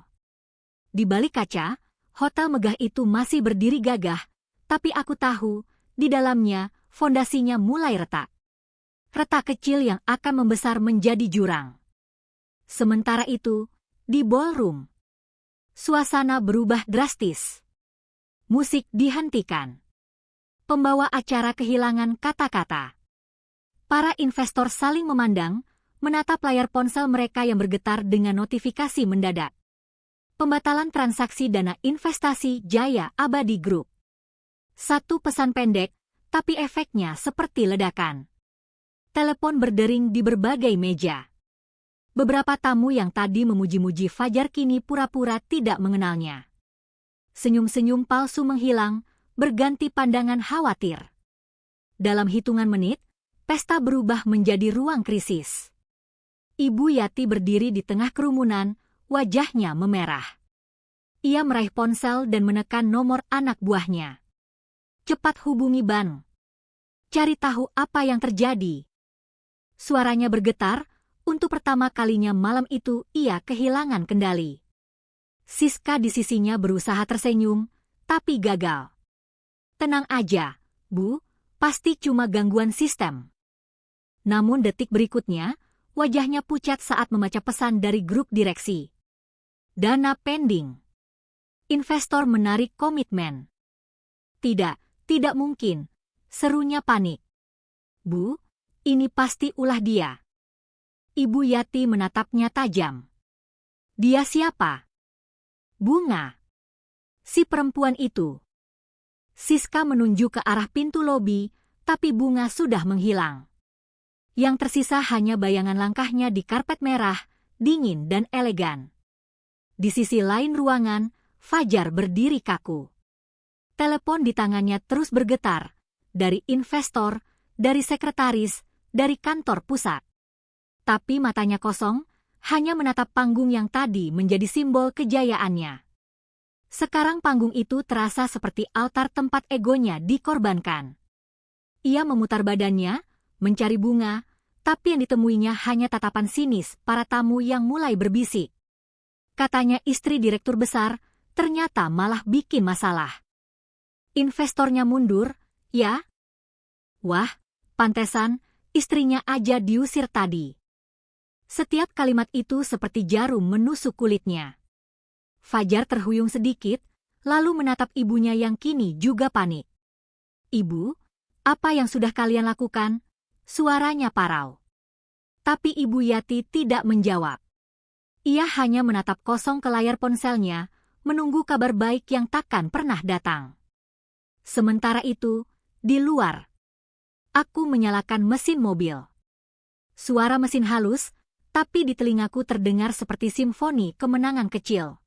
Di balik kaca, hotel megah itu masih berdiri gagah, tapi aku tahu, di dalamnya, fondasinya mulai retak. Retak kecil yang akan membesar menjadi jurang. Sementara itu, di ballroom, suasana berubah drastis. Musik dihentikan. Pembawa acara kehilangan kata-kata. Para investor saling memandang, menatap layar ponsel mereka yang bergetar dengan notifikasi mendadak. Pembatalan transaksi dana investasi Jaya Abadi Group. Satu pesan pendek, tapi efeknya seperti ledakan. Telepon berdering di berbagai meja. Beberapa tamu yang tadi memuji-muji Fajar kini pura-pura tidak mengenalnya. Senyum-senyum palsu menghilang, berganti pandangan khawatir. Dalam hitungan menit, pesta berubah menjadi ruang krisis. Ibu Yati berdiri di tengah kerumunan, wajahnya memerah. Ia meraih ponsel dan menekan nomor anak buahnya. Cepat hubungi Ban. Cari tahu apa yang terjadi. Suaranya bergetar, untuk pertama kalinya malam itu ia kehilangan kendali. Siska di sisinya berusaha tersenyum, tapi gagal. Tenang aja, Bu, pasti cuma gangguan sistem. Namun detik berikutnya, wajahnya pucat saat membaca pesan dari grup direksi. Dana pending. Investor menarik komitmen. Tidak mungkin, serunya panik. Bu, ini pasti ulah dia. Ibu Yati menatapnya tajam. Dia siapa? Bunga. Si perempuan itu. Siska menunjuk ke arah pintu lobi, tapi Bunga sudah menghilang. Yang tersisa hanya bayangan langkahnya di karpet merah, dingin dan elegan. Di sisi lain ruangan, Fajar berdiri kaku. Telepon di tangannya terus bergetar, dari investor, dari sekretaris, dari kantor pusat. Tapi matanya kosong, hanya menatap panggung yang tadi menjadi simbol kejayaannya. Sekarang panggung itu terasa seperti altar tempat egonya dikorbankan. Ia memutar badannya, mencari Bunga, tapi yang ditemuinya hanya tatapan sinis para tamu yang mulai berbisik. Katanya istri direktur besar, ternyata malah bikin masalah. Investornya mundur, ya? Wah, pantesan, istrinya aja diusir tadi. Setiap kalimat itu seperti jarum menusuk kulitnya. Fajar terhuyung sedikit, lalu menatap ibunya yang kini juga panik. Ibu, apa yang sudah kalian lakukan? Suaranya parau. Tapi Ibu Yati tidak menjawab. Ia hanya menatap kosong ke layar ponselnya, menunggu kabar baik yang takkan pernah datang. Sementara itu, di luar, aku menyalakan mesin mobil. Suara mesin halus, tapi di telingaku terdengar seperti simfoni kemenangan kecil.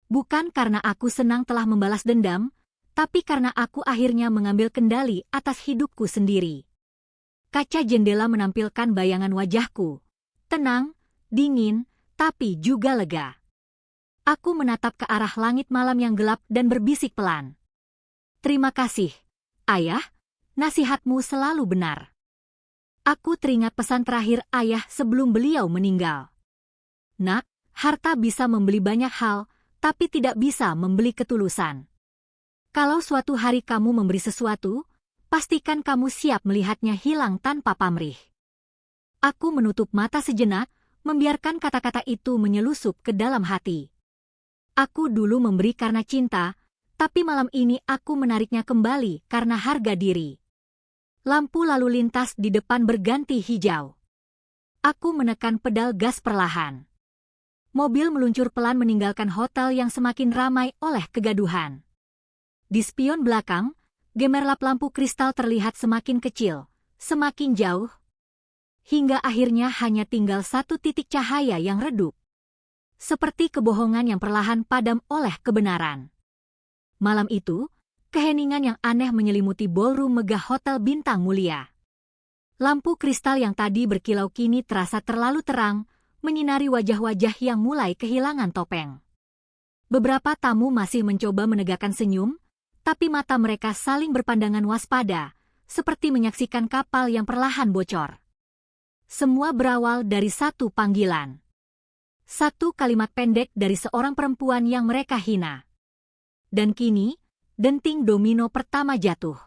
Bukan karena aku senang telah membalas dendam, tapi karena aku akhirnya mengambil kendali atas hidupku sendiri. Kaca jendela menampilkan bayangan wajahku, tenang, dingin, tapi juga lega. Aku menatap ke arah langit malam yang gelap dan berbisik pelan. Terima kasih, Ayah, nasihatmu selalu benar. Aku teringat pesan terakhir ayah sebelum beliau meninggal. Nak, harta bisa membeli banyak hal, tapi tidak bisa membeli ketulusan. Kalau suatu hari kamu memberi sesuatu, pastikan kamu siap melihatnya hilang tanpa pamrih. Aku menutup mata sejenak, membiarkan kata-kata itu menyelusup ke dalam hati. Aku dulu memberi karena cinta, tapi malam ini aku menariknya kembali karena harga diri. Lampu lalu lintas di depan berganti hijau. Aku menekan pedal gas perlahan. Mobil meluncur pelan meninggalkan hotel yang semakin ramai oleh kegaduhan. Di spion belakang, gemerlap lampu kristal terlihat semakin kecil, semakin jauh, hingga akhirnya hanya tinggal satu titik cahaya yang redup. Seperti kebohongan yang perlahan padam oleh kebenaran. Malam itu, keheningan yang aneh menyelimuti ballroom megah hotel bintang mulia. Lampu kristal yang tadi berkilau kini terasa terlalu terang, menyinari wajah-wajah yang mulai kehilangan topeng. Beberapa tamu masih mencoba menegakkan senyum, tapi mata mereka saling berpandangan waspada, seperti menyaksikan kapal yang perlahan bocor. Semua berawal dari satu panggilan. Satu kalimat pendek dari seorang perempuan yang mereka hina. Dan kini, denting domino pertama jatuh.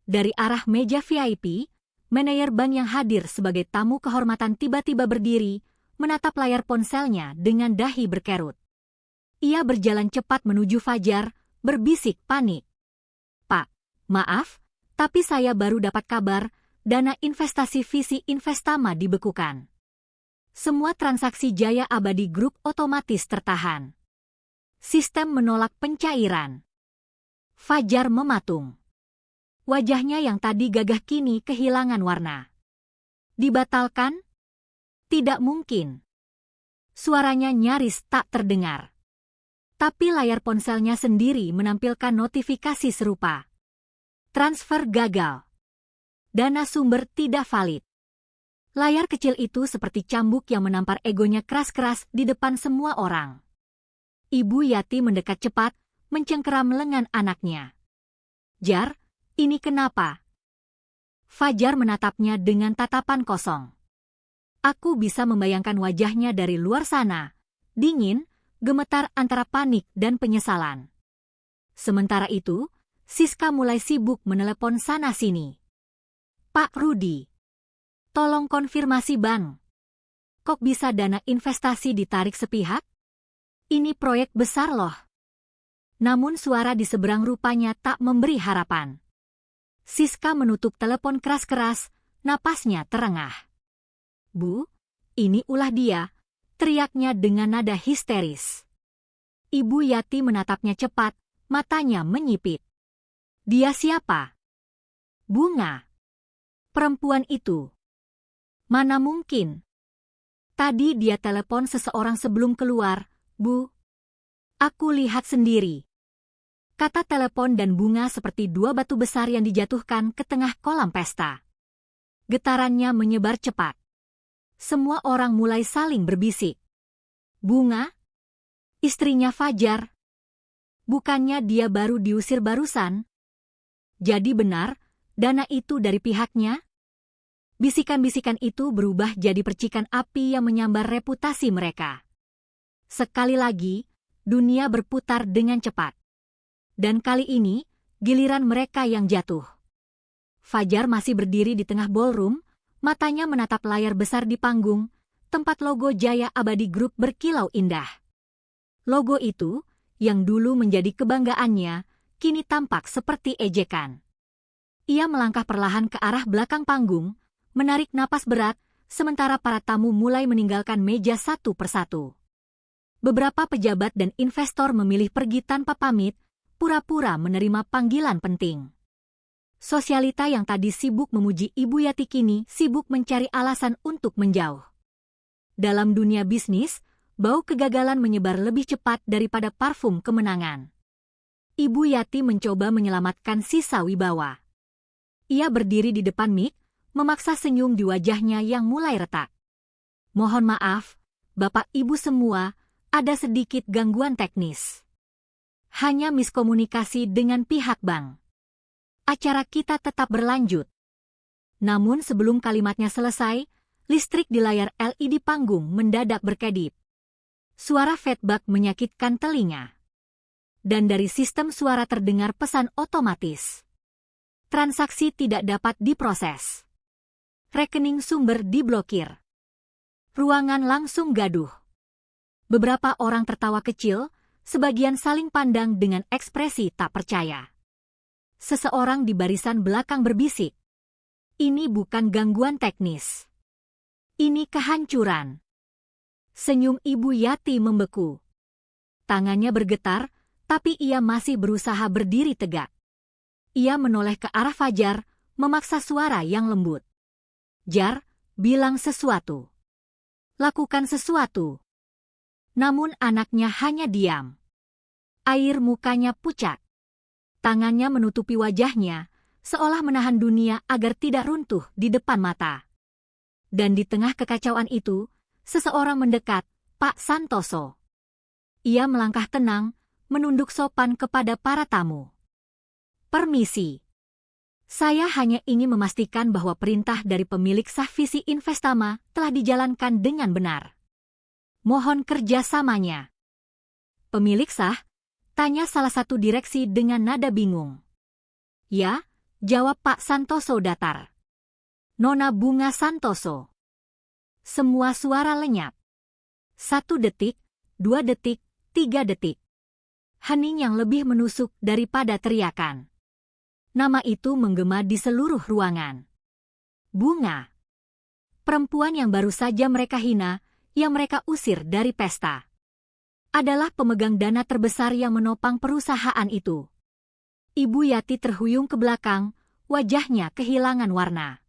Dari arah meja VIP, manajer bank yang hadir sebagai tamu kehormatan tiba-tiba berdiri, menatap layar ponselnya dengan dahi berkerut. Ia berjalan cepat menuju Fajar, berbisik panik. Pak, maaf, tapi saya baru dapat kabar, dana investasi Visi Investama dibekukan. Semua transaksi Jaya Abadi Group otomatis tertahan. Sistem menolak pencairan. Fajar mematung. Wajahnya yang tadi gagah kini kehilangan warna. Dibatalkan? Tidak mungkin. Suaranya nyaris tak terdengar. Tapi layar ponselnya sendiri menampilkan notifikasi serupa. Transfer gagal. Dana sumber tidak valid. Layar kecil itu seperti cambuk yang menampar egonya keras-keras di depan semua orang. Ibu Yati mendekat cepat, mencengkeram lengan anaknya. Jar, ini kenapa? Fajar menatapnya dengan tatapan kosong. Aku bisa membayangkan wajahnya dari luar sana, dingin, gemetar antara panik dan penyesalan. Sementara itu, Siska mulai sibuk menelepon sana-sini. Pak Rudi, tolong konfirmasi bank. Kok bisa dana investasi ditarik sepihak? Ini proyek besar loh. Namun suara di seberang rupanya tak memberi harapan. Siska menutup telepon keras-keras, napasnya terengah. Bu, ini ulah dia, teriaknya dengan nada histeris. Ibu Yati menatapnya cepat, matanya menyipit. Dia siapa? Bunga. Perempuan itu. Mana mungkin? Tadi dia telepon seseorang sebelum keluar, Bu. Aku lihat sendiri. Kata telepon dan Bunga seperti dua batu besar yang dijatuhkan ke tengah kolam pesta. Getarannya menyebar cepat. Semua orang mulai saling berbisik. Bunga? Istrinya Fajar? Bukannya dia baru diusir barusan? Jadi benar, dana itu dari pihaknya? Bisikan-bisikan itu berubah jadi percikan api yang menyambar reputasi mereka. Sekali lagi, dunia berputar dengan cepat. Dan kali ini, giliran mereka yang jatuh. Fajar masih berdiri di tengah ballroom, matanya menatap layar besar di panggung, tempat logo Jaya Abadi Group berkilau indah. Logo itu, yang dulu menjadi kebanggaannya, kini tampak seperti ejekan. Ia melangkah perlahan ke arah belakang panggung, menarik napas berat, sementara para tamu mulai meninggalkan meja satu persatu. Beberapa pejabat dan investor memilih pergi tanpa pamit, pura-pura menerima panggilan penting. Sosialita yang tadi sibuk memuji Ibu Yati kini sibuk mencari alasan untuk menjauh. Dalam dunia bisnis, bau kegagalan menyebar lebih cepat daripada parfum kemenangan. Ibu Yati mencoba menyelamatkan sisa wibawa. Ia berdiri di depan mik, memaksa senyum di wajahnya yang mulai retak. Mohon maaf, Bapak Ibu semua, ada sedikit gangguan teknis. Hanya miskomunikasi dengan pihak bank. Acara kita tetap berlanjut. Namun sebelum kalimatnya selesai, listrik di layar LED panggung mendadak berkedip. Suara feedback menyakitkan telinga. Dan dari sistem suara terdengar pesan otomatis. Transaksi tidak dapat diproses. Rekening sumber diblokir. Ruangan langsung gaduh. Beberapa orang tertawa kecil, sebagian saling pandang dengan ekspresi tak percaya. Seseorang di barisan belakang berbisik. Ini bukan gangguan teknis. Ini kehancuran. Senyum Ibu Yati membeku. Tangannya bergetar, tapi ia masih berusaha berdiri tegak. Ia menoleh ke arah Fajar, memaksa suara yang lembut. Jar, bilang sesuatu. Lakukan sesuatu. Namun anaknya hanya diam. Air mukanya pucat. Tangannya menutupi wajahnya, seolah menahan dunia agar tidak runtuh di depan mata. Dan di tengah kekacauan itu, seseorang mendekat, Pak Santoso. Ia melangkah tenang, menunduk sopan kepada para tamu. Permisi. Saya hanya ingin memastikan bahwa perintah dari pemilik sah Visi Investama telah dijalankan dengan benar. Mohon kerjasamanya. Pemilik sah, tanya salah satu direksi dengan nada bingung. Ya, jawab Pak Santoso datar. Nona Bunga Santoso. Semua suara lenyap. 1 detik, 2 detik, 3 detik. Hening yang lebih menusuk daripada teriakan. Nama itu menggema di seluruh ruangan. Bunga. Perempuan yang baru saja mereka hina, yang mereka usir dari pesta. Adalah pemegang dana terbesar yang menopang perusahaan itu. Ibu Yati terhuyung ke belakang, wajahnya kehilangan warna.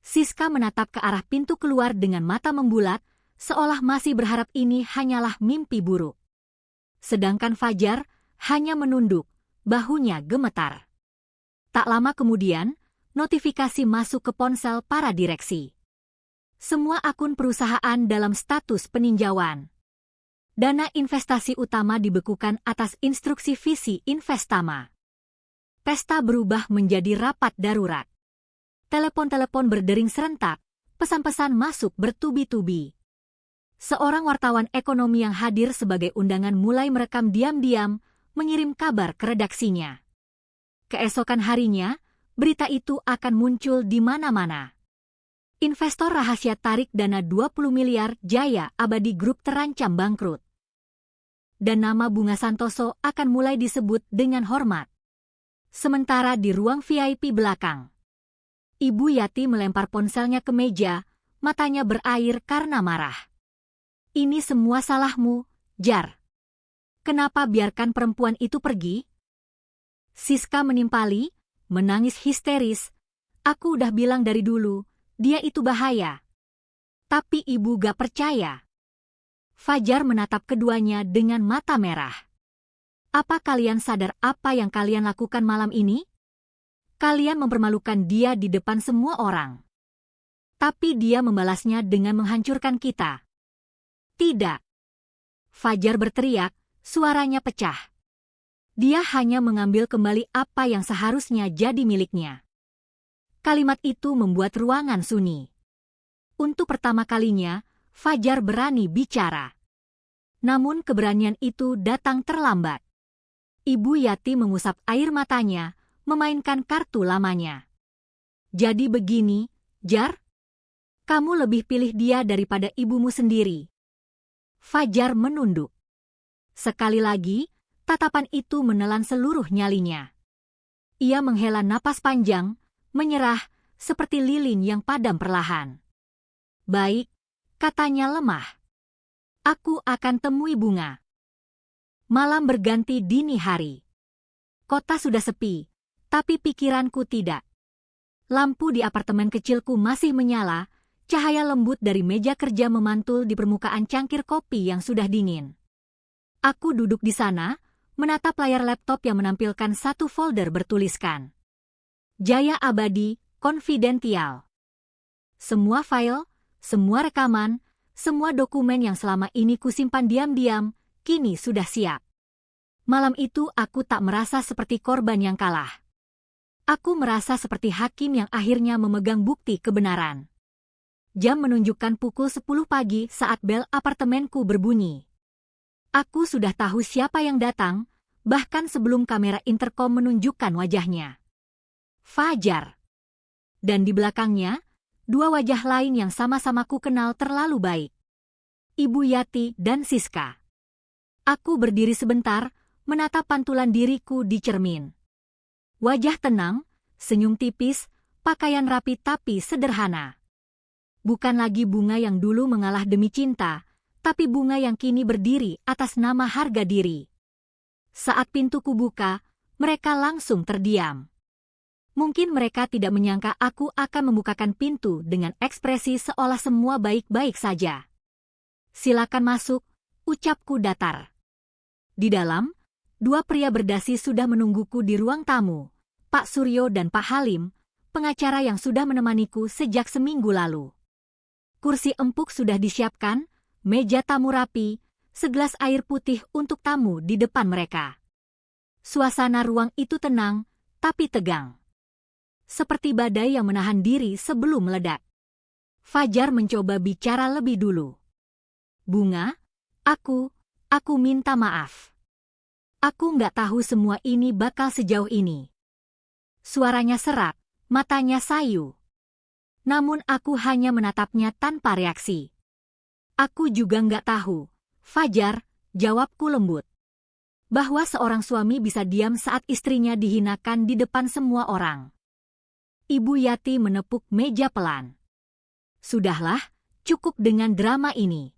Siska menatap ke arah pintu keluar dengan mata membulat, seolah masih berharap ini hanyalah mimpi buruk. Sedangkan Fajar hanya menunduk, bahunya gemetar. Tak lama kemudian, notifikasi masuk ke ponsel para direksi. Semua akun perusahaan dalam status peninjauan. Dana investasi utama dibekukan atas instruksi Visi Investama. Pesta berubah menjadi rapat darurat. Telepon-telepon berdering serentak, pesan-pesan masuk bertubi-tubi. Seorang wartawan ekonomi yang hadir sebagai undangan mulai merekam diam-diam, mengirim kabar ke redaksinya. Keesokan harinya, berita itu akan muncul di mana-mana. Investor rahasia tarik dana 20 miliar Jaya Abadi Group terancam bangkrut. Dan nama Bunga Santoso akan mulai disebut dengan hormat. Sementara di ruang VIP belakang, Ibu Yati melempar ponselnya ke meja, matanya berair karena marah. Ini semua salahmu, Jar. Kenapa biarkan perempuan itu pergi? Siska menimpali, menangis histeris. Aku udah bilang dari dulu, dia itu bahaya. Tapi ibu gak percaya. Fajar menatap keduanya dengan mata merah. Apa kalian sadar apa yang kalian lakukan malam ini? Kalian mempermalukan dia di depan semua orang. Tapi dia membalasnya dengan menghancurkan kita. Tidak. Fajar berteriak, suaranya pecah. Dia hanya mengambil kembali apa yang seharusnya jadi miliknya. Kalimat itu membuat ruangan sunyi. Untuk pertama kalinya, Fajar berani bicara. Namun keberanian itu datang terlambat. Ibu Yati mengusap air matanya, memainkan kartu lamanya. Jadi begini, Jar? Kamu lebih pilih dia daripada ibumu sendiri. Fajar menunduk. Sekali lagi, tatapan itu menelan seluruh nyalinya. Ia menghela napas panjang, menyerah, seperti lilin yang padam perlahan. Baik, katanya lemah. Aku akan temui Bunga. Malam berganti dini hari. Kota sudah sepi, tapi pikiranku tidak. Lampu di apartemen kecilku masih menyala, cahaya lembut dari meja kerja memantul di permukaan cangkir kopi yang sudah dingin. Aku duduk di sana, menatap layar laptop yang menampilkan satu folder bertuliskan Jaya Abadi, Konfidensial. Semua file, semua rekaman, semua dokumen yang selama ini kusimpan diam-diam, kini sudah siap. Malam itu aku tak merasa seperti korban yang kalah. Aku merasa seperti hakim yang akhirnya memegang bukti kebenaran. Jam menunjukkan pukul 10 pagi saat bel apartemenku berbunyi. Aku sudah tahu siapa yang datang, bahkan sebelum kamera intercom menunjukkan wajahnya. Fajar. Dan di belakangnya, dua wajah lain yang sama-sama ku kenal terlalu baik. Ibu Yati dan Siska. Aku berdiri sebentar, menatap pantulan diriku di cermin. Wajah tenang, senyum tipis, pakaian rapi tapi sederhana. Bukan lagi bunga yang dulu mengalah demi cinta, tapi bunga yang kini berdiri atas nama harga diri. Saat pintuku buka, mereka langsung terdiam. Mungkin mereka tidak menyangka aku akan membukakan pintu dengan ekspresi seolah semua baik-baik saja. Silakan masuk, ucapku datar. Di dalam, dua pria berdasi sudah menungguku di ruang tamu, Pak Suryo dan Pak Halim, pengacara yang sudah menemaniku sejak seminggu lalu. Kursi empuk sudah disiapkan, meja tamu rapi, segelas air putih untuk tamu di depan mereka. Suasana ruang itu tenang, tapi tegang. Seperti badai yang menahan diri sebelum meledak. Fajar mencoba bicara lebih dulu. Bunga, aku minta maaf. Aku nggak tahu semua ini bakal sejauh ini. Suaranya serak, matanya sayu. Namun aku hanya menatapnya tanpa reaksi. Aku juga nggak tahu, Fajar, jawabku lembut. Bahwa seorang suami bisa diam saat istrinya dihinakan di depan semua orang. Ibu Yati menepuk meja pelan. Sudahlah, cukup dengan drama ini.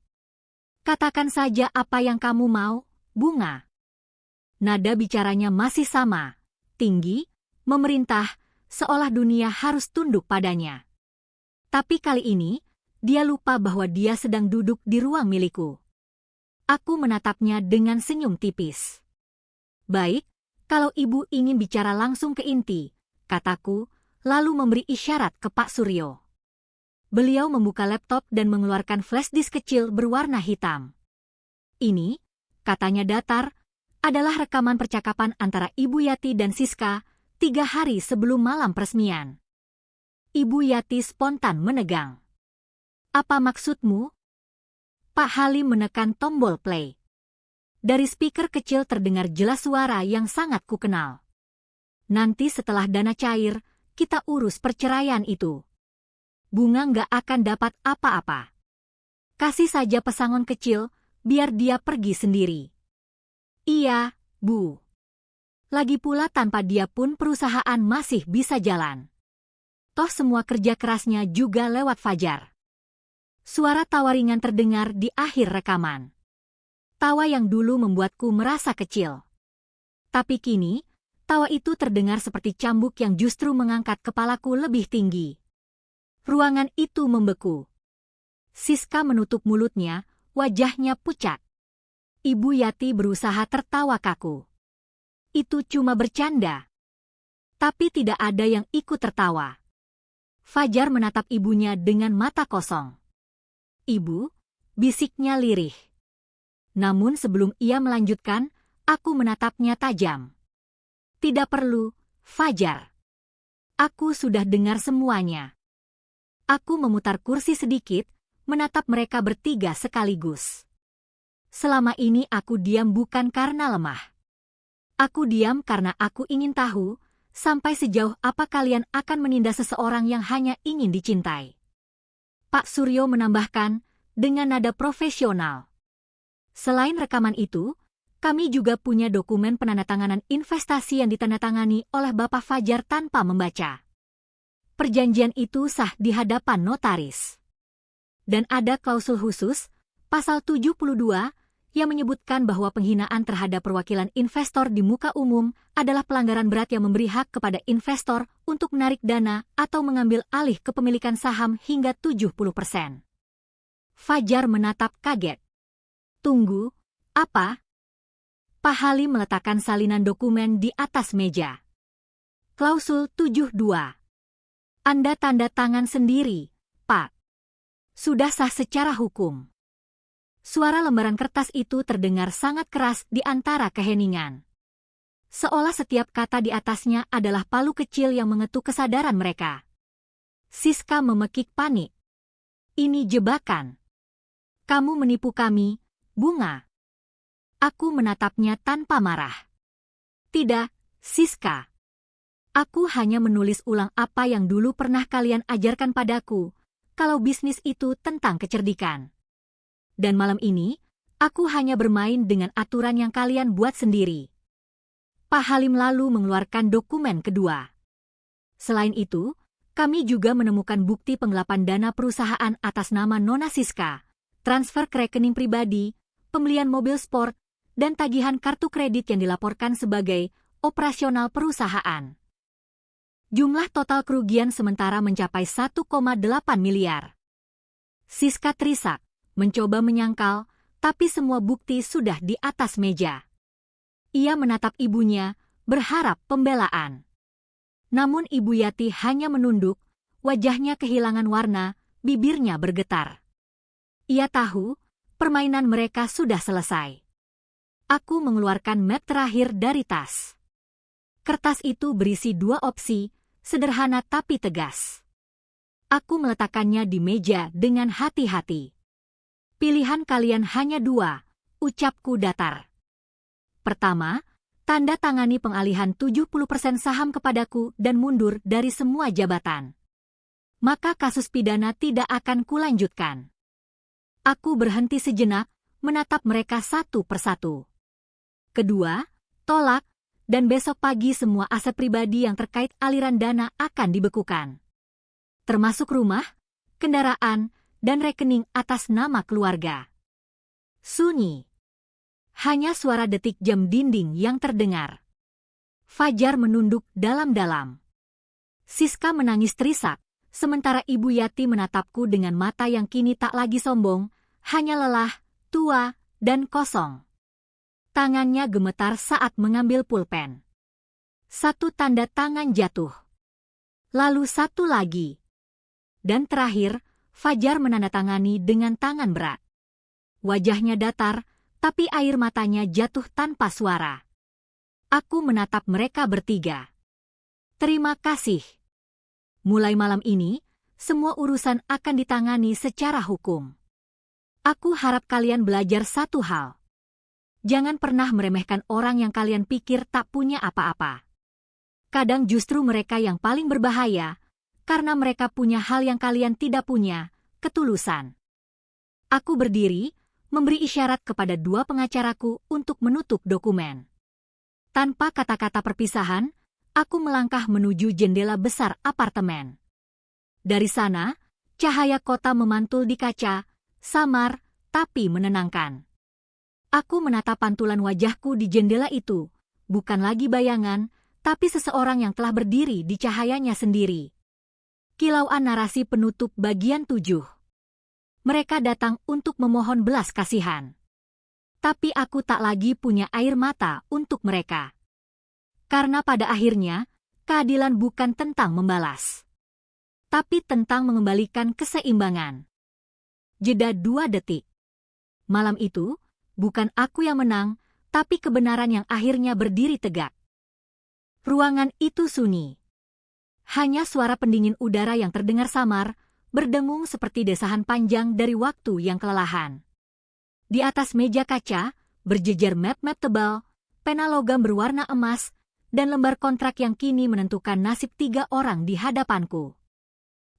Katakan saja apa yang kamu mau, Bunga. Nada bicaranya masih sama, tinggi, memerintah, seolah dunia harus tunduk padanya. Tapi kali ini, dia lupa bahwa dia sedang duduk di ruang milikku. Aku menatapnya dengan senyum tipis. Baik, kalau ibu ingin bicara langsung ke inti, kataku, lalu memberi isyarat ke Pak Suryo. Beliau membuka laptop dan mengeluarkan flash disk kecil berwarna hitam. Ini, katanya datar, adalah rekaman percakapan antara Ibu Yati dan Siska 3 hari sebelum malam peresmian. Ibu Yati spontan menegang. Apa maksudmu? Pak Halim menekan tombol play. Dari speaker kecil terdengar jelas suara yang sangat kukenal. Nanti setelah dana cair, kita urus perceraian itu. Bunga nggak akan dapat apa-apa. Kasih saja pesangon kecil, biar dia pergi sendiri. Iya, Bu. Lagi pula tanpa dia pun perusahaan masih bisa jalan. Toh semua kerja kerasnya juga lewat Fajar. Suara tawa ringan terdengar di akhir rekaman. Tawa yang dulu membuatku merasa kecil. Tapi kini, tawa itu terdengar seperti cambuk yang justru mengangkat kepalaku lebih tinggi. Ruangan itu membeku. Siska menutup mulutnya, wajahnya pucat. Ibu Yati berusaha tertawa kaku. Itu cuma bercanda. Tapi tidak ada yang ikut tertawa. Fajar menatap ibunya dengan mata kosong. Ibu, bisiknya lirih. Namun sebelum ia melanjutkan, aku menatapnya tajam. Tidak perlu, Fajar. Aku sudah dengar semuanya. Aku memutar kursi sedikit, menatap mereka bertiga sekaligus. Selama ini aku diam bukan karena lemah. Aku diam karena aku ingin tahu, sampai sejauh apa kalian akan menindas seseorang yang hanya ingin dicintai. Pak Suryo menambahkan, dengan nada profesional. Selain rekaman itu, kami juga punya dokumen penandatanganan investasi yang ditandatangani oleh Bapak Fajar tanpa membaca. Perjanjian itu sah di hadapan notaris. Dan ada klausul khusus, pasal 72, yang menyebutkan bahwa penghinaan terhadap perwakilan investor di muka umum adalah pelanggaran berat yang memberi hak kepada investor untuk menarik dana atau mengambil alih kepemilikan saham hingga 70%. Fajar menatap kaget. Tunggu, apa? Pak Halim meletakkan salinan dokumen di atas meja. Klausul 72. Anda tanda tangan sendiri, Pak. Sudah sah secara hukum. Suara lembaran kertas itu terdengar sangat keras di antara keheningan. Seolah setiap kata di atasnya adalah palu kecil yang mengetuk kesadaran mereka. Siska memekik panik. Ini jebakan. Kamu menipu kami, Bunga. Aku menatapnya tanpa marah. Tidak, Siska. Aku hanya menulis ulang apa yang dulu pernah kalian ajarkan padaku, kalau bisnis itu tentang kecerdikan. Dan malam ini, aku hanya bermain dengan aturan yang kalian buat sendiri. Pak Halim lalu mengeluarkan dokumen kedua. Selain itu, kami juga menemukan bukti penggelapan dana perusahaan atas nama Nona Siska, transfer ke rekening pribadi, pembelian mobil sport, dan tagihan kartu kredit yang dilaporkan sebagai operasional perusahaan. Jumlah total kerugian sementara mencapai 1,8 miliar. Siska terisak, mencoba menyangkal, tapi semua bukti sudah di atas meja. Ia menatap ibunya, berharap pembelaan. Namun Ibu Yati hanya menunduk, wajahnya kehilangan warna, bibirnya bergetar. Ia tahu, permainan mereka sudah selesai. Aku mengeluarkan map terakhir dari tas. Kertas itu berisi 2 opsi, sederhana tapi tegas. Aku meletakkannya di meja dengan hati-hati. Pilihan kalian hanya 2, ucapku datar. Pertama, tanda tangani pengalihan 70% saham kepadaku dan mundur dari semua jabatan. Maka kasus pidana tidak akan kulanjutkan. Aku berhenti sejenak, menatap mereka satu persatu. Kedua, tolak, dan besok pagi semua aset pribadi yang terkait aliran dana akan dibekukan. Termasuk rumah, kendaraan, dan rekening atas nama keluarga. Sunyi. Hanya suara detik jam dinding yang terdengar. Fajar menunduk dalam-dalam. Siska menangis terisak, sementara Ibu Yati menatapku dengan mata yang kini tak lagi sombong, hanya lelah, tua, dan kosong. Tangannya gemetar saat mengambil pulpen. Satu tanda tangan jatuh. Lalu satu lagi. Dan terakhir, Fajar menandatangani dengan tangan berat. Wajahnya datar, tapi air matanya jatuh tanpa suara. Aku menatap mereka bertiga. Terima kasih. Mulai malam ini, semua urusan akan ditangani secara hukum. Aku harap kalian belajar satu hal. Jangan pernah meremehkan orang yang kalian pikir tak punya apa-apa. Kadang justru mereka yang paling berbahaya, karena mereka punya hal yang kalian tidak punya, ketulusan. Aku berdiri, memberi isyarat kepada 2 pengacaraku untuk menutup dokumen. Tanpa kata-kata perpisahan, aku melangkah menuju jendela besar apartemen. Dari sana, cahaya kota memantul di kaca, samar, tapi menenangkan. Aku menatap pantulan wajahku di jendela itu, bukan lagi bayangan, tapi seseorang yang telah berdiri di cahayanya sendiri. Kilauan narasi penutup bagian 7. Mereka datang untuk memohon belas kasihan. Tapi aku tak lagi punya air mata untuk mereka. Karena pada akhirnya, keadilan bukan tentang membalas. Tapi tentang mengembalikan keseimbangan. Jeda 2 detik. Malam itu, bukan aku yang menang, tapi kebenaran yang akhirnya berdiri tegak. Ruangan itu sunyi. Hanya suara pendingin udara yang terdengar samar, berdengung seperti desahan panjang dari waktu yang kelelahan. Di atas meja kaca, berjejer map-map tebal, pena logam berwarna emas, dan lembar kontrak yang kini menentukan nasib 3 orang di hadapanku.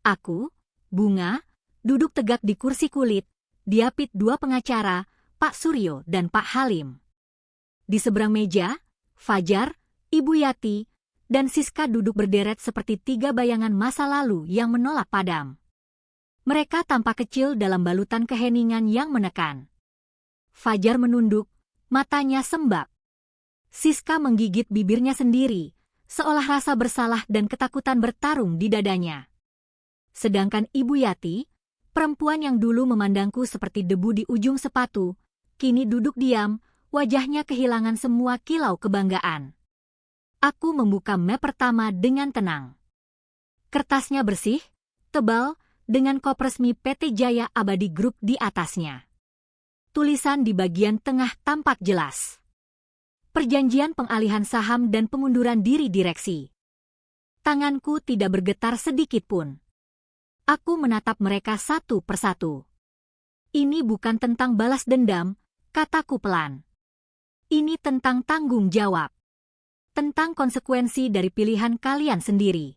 Aku, Bunga, duduk tegak di kursi kulit, diapit 2 pengacara, Pak Suryo dan Pak Halim. Di seberang meja, Fajar, Ibu Yati, dan Siska duduk berderet seperti 3 bayangan masa lalu yang menolak padam. Mereka tampak kecil dalam balutan keheningan yang menekan. Fajar menunduk, matanya sembab. Siska menggigit bibirnya sendiri, seolah rasa bersalah dan ketakutan bertarung di dadanya. Sedangkan Ibu Yati, perempuan yang dulu memandangku seperti debu di ujung sepatu, kini duduk diam, wajahnya kehilangan semua kilau kebanggaan. Aku membuka map pertama dengan tenang. Kertasnya bersih, tebal, dengan kop resmi PT Jaya Abadi Group di atasnya. Tulisan di bagian tengah tampak jelas. Perjanjian pengalihan saham dan pengunduran diri direksi. Tanganku tidak bergetar sedikit pun. Aku menatap mereka satu persatu. Ini bukan tentang balas dendam, kataku pelan. Ini tentang tanggung jawab. Tentang konsekuensi dari pilihan kalian sendiri.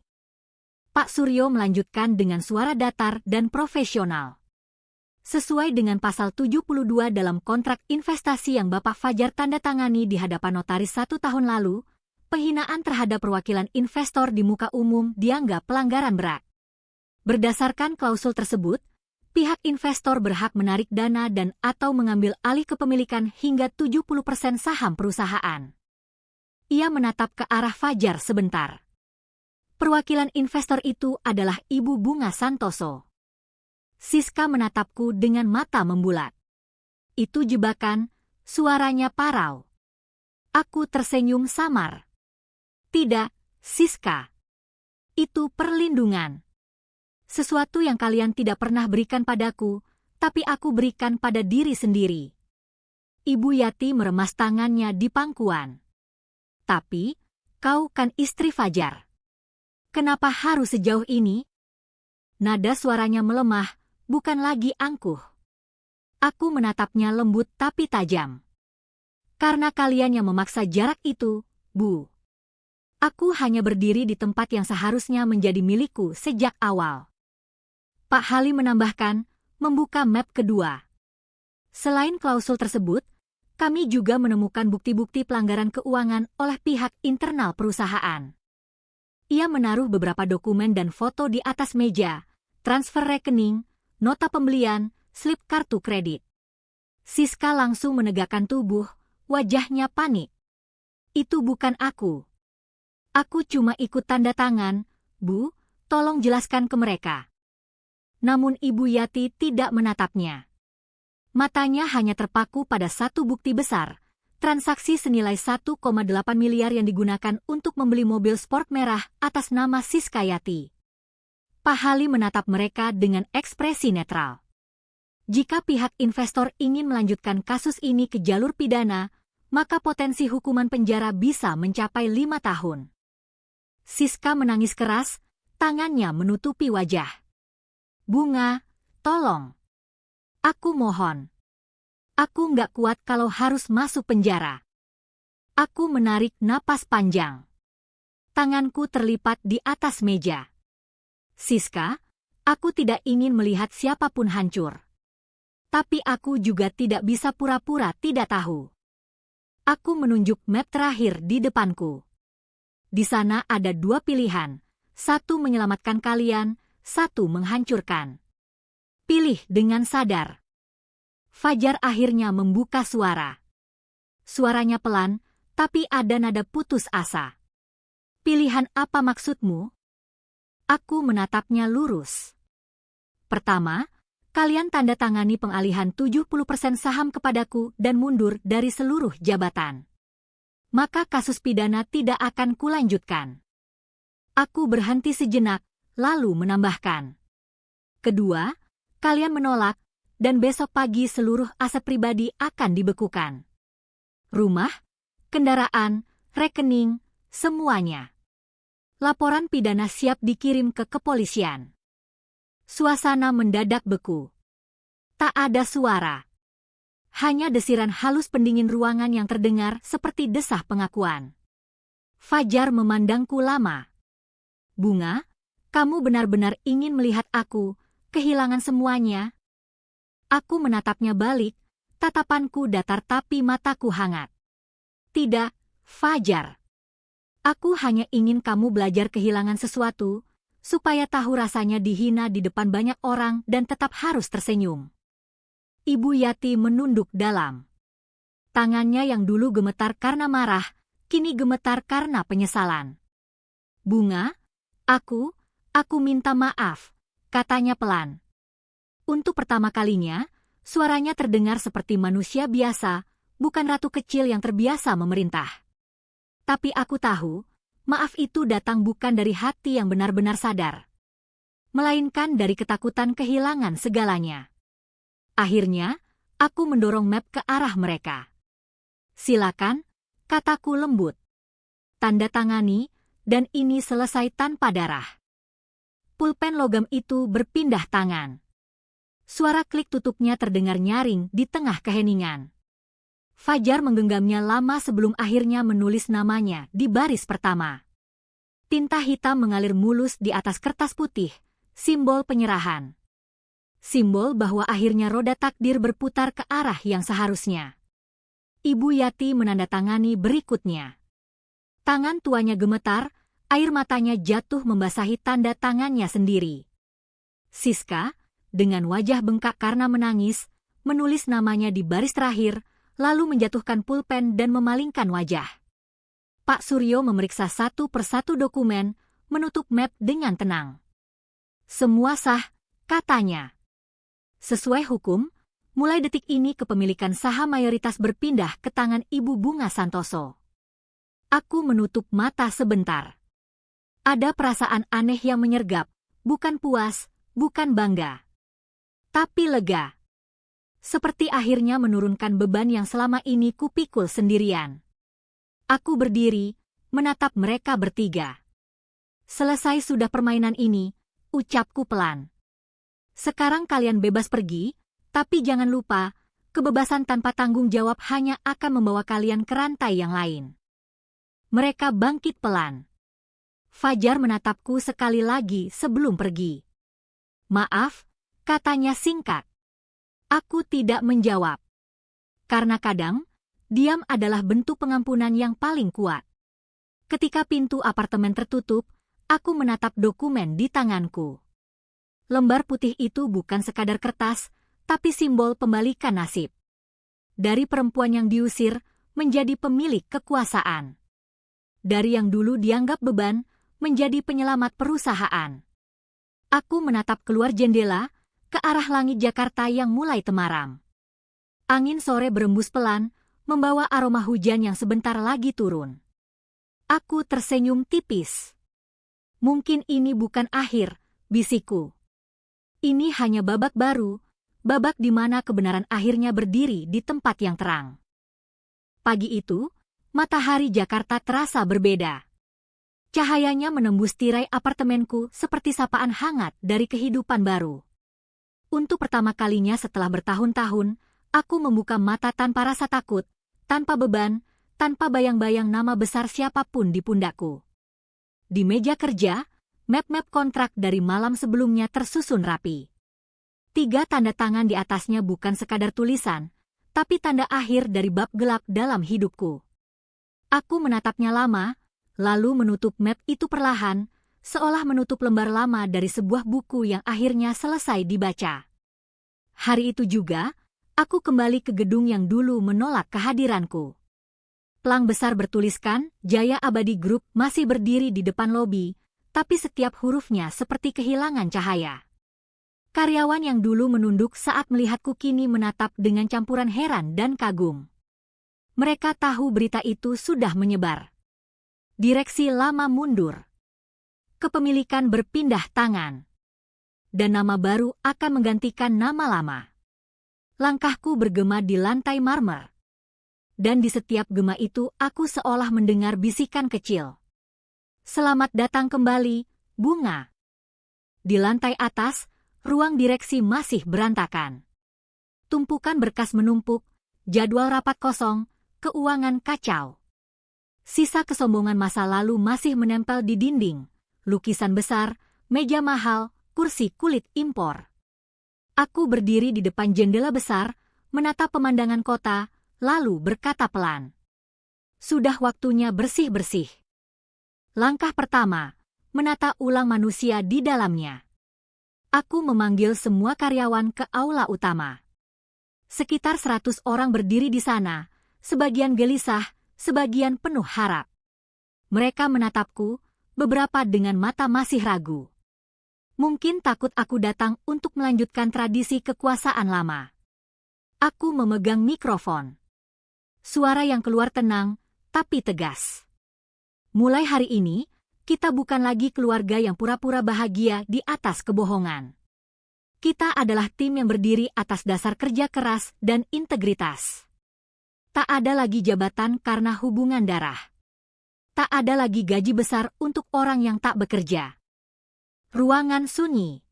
Pak Suryo melanjutkan dengan suara datar dan profesional. Sesuai dengan pasal 72 dalam kontrak investasi yang Bapak Fajar tanda tangani di hadapan notaris 1 tahun lalu, penghinaan terhadap perwakilan investor di muka umum dianggap pelanggaran berat. Berdasarkan klausul tersebut, pihak investor berhak menarik dana dan atau mengambil alih kepemilikan hingga 70% saham perusahaan. Ia menatap ke arah Fajar sebentar. Perwakilan investor itu adalah Ibu Bunga Santoso. Siska menatapku dengan mata membulat. Itu jebakan, suaranya parau. Aku tersenyum samar. Tidak, Siska. Itu perlindungan. Sesuatu yang kalian tidak pernah berikan padaku, tapi aku berikan pada diri sendiri. Ibu Yati meremas tangannya di pangkuan. Tapi, kau kan istri Fajar. Kenapa harus sejauh ini? Nada suaranya melemah, bukan lagi angkuh. Aku menatapnya lembut tapi tajam. Karena kalian yang memaksa jarak itu, Bu. Aku hanya berdiri di tempat yang seharusnya menjadi milikku sejak awal. Pak Halim menambahkan, membuka map kedua. Selain klausul tersebut, kami juga menemukan bukti-bukti pelanggaran keuangan oleh pihak internal perusahaan. Ia menaruh beberapa dokumen dan foto di atas meja, transfer rekening, nota pembelian, slip kartu kredit. Siska langsung menegakkan tubuh, wajahnya panik. Itu bukan aku. Aku cuma ikut tanda tangan, Bu, tolong jelaskan ke mereka. Namun Ibu Yati tidak menatapnya. Matanya hanya terpaku pada satu bukti besar, transaksi senilai 1,8 miliar yang digunakan untuk membeli mobil sport merah atas nama Siska Yati. Pak Halim menatap mereka dengan ekspresi netral. Jika pihak investor ingin melanjutkan kasus ini ke jalur pidana, maka potensi hukuman penjara bisa mencapai 5 tahun. Siska menangis keras, tangannya menutupi wajah. Bunga, tolong. Aku mohon. Aku nggak kuat kalau harus masuk penjara. Aku menarik napas panjang. Tanganku terlipat di atas meja. Siska, aku tidak ingin melihat siapapun hancur. Tapi aku juga tidak bisa pura-pura tidak tahu. Aku menunjuk map terakhir di depanku. Di sana ada 2 pilihan, 1 menyelamatkan kalian, 1 menghancurkan. Pilih dengan sadar. Fajar akhirnya membuka suara. Suaranya pelan, tapi ada nada putus asa. Pilihan apa maksudmu? Aku menatapnya lurus. Pertama, kalian tanda tangani pengalihan 70% saham kepadaku dan mundur dari seluruh jabatan. Maka kasus pidana tidak akan kulanjutkan. Aku berhenti sejenak, lalu menambahkan. Kedua, kalian menolak, dan besok pagi seluruh aset pribadi akan dibekukan. Rumah, kendaraan, rekening, semuanya. Laporan pidana siap dikirim ke kepolisian. Suasana mendadak beku. Tak ada suara. Hanya desiran halus pendingin ruangan yang terdengar seperti desah pengakuan. Fajar memandangku lama. Bunga, kamu benar-benar ingin melihat aku kehilangan semuanya? Aku menatapnya balik, tatapanku datar tapi mataku hangat. Tidak, Fajar. Aku hanya ingin kamu belajar kehilangan sesuatu, supaya tahu rasanya dihina di depan banyak orang dan tetap harus tersenyum. Ibu Yati menunduk dalam. Tangannya yang dulu gemetar karena marah, kini gemetar karena penyesalan. Bunga, aku minta maaf, katanya pelan. Untuk pertama kalinya, suaranya terdengar seperti manusia biasa, bukan ratu kecil yang terbiasa memerintah. Tapi aku tahu, maaf itu datang bukan dari hati yang benar-benar sadar. melainkan dari ketakutan kehilangan segalanya. Akhirnya, aku mendorong map ke arah mereka. "Silakan," kataku lembut. "Tanda tangani, dan ini selesai tanpa darah." Pulpen logam itu berpindah tangan. Suara klik tutupnya terdengar nyaring di tengah keheningan. Fajar menggenggamnya lama sebelum akhirnya menulis namanya di baris pertama. Tinta hitam mengalir mulus di atas kertas putih, simbol penyerahan. Simbol bahwa akhirnya roda takdir berputar ke arah yang seharusnya. Ibu Yati menandatangani berikutnya. Tangan tuanya gemetar, air matanya jatuh membasahi tanda tangannya sendiri. Siska, dengan wajah bengkak karena menangis, menulis namanya di baris terakhir, lalu menjatuhkan pulpen dan memalingkan wajah. Pak Suryo memeriksa satu persatu dokumen, menutup map dengan tenang. "Semua sah," katanya. "Sesuai hukum, mulai detik ini kepemilikan saham mayoritas berpindah ke tangan Ibu Bunga Santoso." Aku menutup mata sebentar. Ada perasaan aneh yang menyergap, bukan puas, bukan bangga, tapi lega. Seperti akhirnya menurunkan beban yang selama ini kupikul sendirian. Aku berdiri, menatap mereka bertiga. "Selesai sudah permainan ini," ucapku pelan. "Sekarang kalian bebas pergi, tapi jangan lupa, kebebasan tanpa tanggung jawab hanya akan membawa kalian ke rantai yang lain." Mereka bangkit pelan. Fajar menatapku sekali lagi sebelum pergi. "Maaf," katanya singkat. Aku tidak menjawab. Karena kadang, diam adalah bentuk pengampunan yang paling kuat. Ketika pintu apartemen tertutup, aku menatap dokumen di tanganku. Lembar putih itu bukan sekadar kertas, tapi simbol pembalikan nasib. Dari perempuan yang diusir, menjadi pemilik kekuasaan. Dari yang dulu dianggap beban, menjadi penyelamat perusahaan. Aku menatap keluar jendela, ke arah langit Jakarta yang mulai temaram. Angin sore berembus pelan, membawa aroma hujan yang sebentar lagi turun. Aku tersenyum tipis. "Mungkin ini bukan akhir," bisikku. "Ini hanya babak baru, babak di mana kebenaran akhirnya berdiri di tempat yang terang." Pagi itu, matahari Jakarta terasa berbeda. Cahayanya menembus tirai apartemenku seperti sapaan hangat dari kehidupan baru. Untuk pertama kalinya setelah bertahun-tahun, aku membuka mata tanpa rasa takut, tanpa beban, tanpa bayang-bayang nama besar siapapun di pundakku. Di meja kerja, map-map kontrak dari malam sebelumnya tersusun rapi. 3 tanda tangan di atasnya bukan sekadar tulisan, tapi tanda akhir dari bab gelap dalam hidupku. Aku menatapnya lama, lalu menutup map itu perlahan, seolah menutup lembar lama dari sebuah buku yang akhirnya selesai dibaca. Hari itu juga, aku kembali ke gedung yang dulu menolak kehadiranku. Pelang besar bertuliskan, Jaya Abadi Group masih berdiri di depan lobi, tapi setiap hurufnya seperti kehilangan cahaya. Karyawan yang dulu menunduk saat melihatku kini menatap dengan campuran heran dan kagum. Mereka tahu berita itu sudah menyebar. Direksi lama mundur. Kepemilikan berpindah tangan. Dan nama baru akan menggantikan nama lama. Langkahku bergema di lantai marmer. Dan di setiap gema itu aku seolah mendengar bisikan kecil. "Selamat datang kembali, Bunga." Di lantai atas, ruang direksi masih berantakan. Tumpukan berkas menumpuk, jadwal rapat kosong, keuangan kacau. Sisa kesombongan masa lalu masih menempel di dinding, lukisan besar, meja mahal, kursi kulit impor. Aku berdiri di depan jendela besar, menatap pemandangan kota, lalu berkata pelan, "Sudah waktunya bersih-bersih." Langkah pertama, menata ulang manusia di dalamnya. Aku memanggil semua karyawan ke aula utama. Sekitar 100 orang berdiri di sana, sebagian gelisah, sebagian penuh harap. Mereka menatapku, beberapa dengan mata masih ragu. Mungkin takut aku datang untuk melanjutkan tradisi kekuasaan lama. Aku memegang mikrofon. Suara yang keluar tenang, tapi tegas. "Mulai hari ini, kita bukan lagi keluarga yang pura-pura bahagia di atas kebohongan. Kita adalah tim yang berdiri atas dasar kerja keras dan integritas. Tak ada lagi jabatan karena hubungan darah. Tak ada lagi gaji besar untuk orang yang tak bekerja. Ruangan sunyi.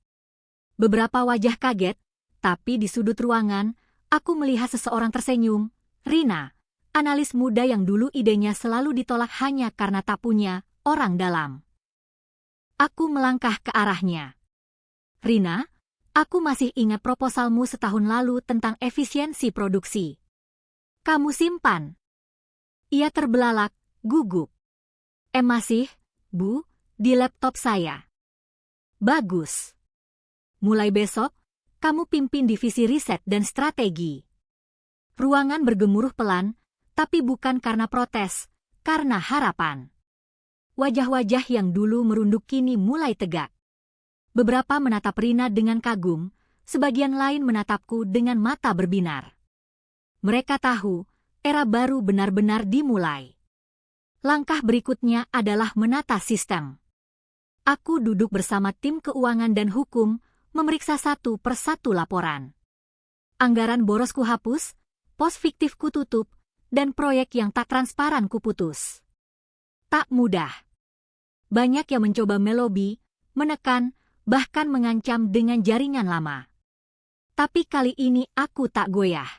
Beberapa wajah kaget, tapi di sudut ruangan, aku melihat seseorang tersenyum. Rina, analis muda yang dulu idenya selalu ditolak hanya karena tak punya orang dalam. Aku melangkah ke arahnya. Rina, aku masih ingat proposalmu setahun lalu tentang efisiensi produksi. Kamu simpan. Ia terbelalak, gugup. Masih, Bu, di laptop saya. Bagus. Mulai besok, kamu pimpin divisi riset dan strategi. Ruangan bergemuruh pelan, tapi bukan karena protes, karena harapan. Wajah-wajah yang dulu merunduk kini mulai tegak. Beberapa menatap Rina dengan kagum, sebagian lain menatapku dengan mata berbinar. Mereka tahu, era baru benar-benar dimulai. Langkah berikutnya adalah menata sistem. Aku duduk bersama tim keuangan dan hukum, memeriksa satu persatu laporan. Anggaran boros ku hapus, pos fiktif ku tutup, dan proyek yang tak transparan ku putus. Tak mudah. Banyak yang mencoba melobi, menekan, bahkan mengancam dengan jaringan lama. Tapi kali ini aku tak goyah.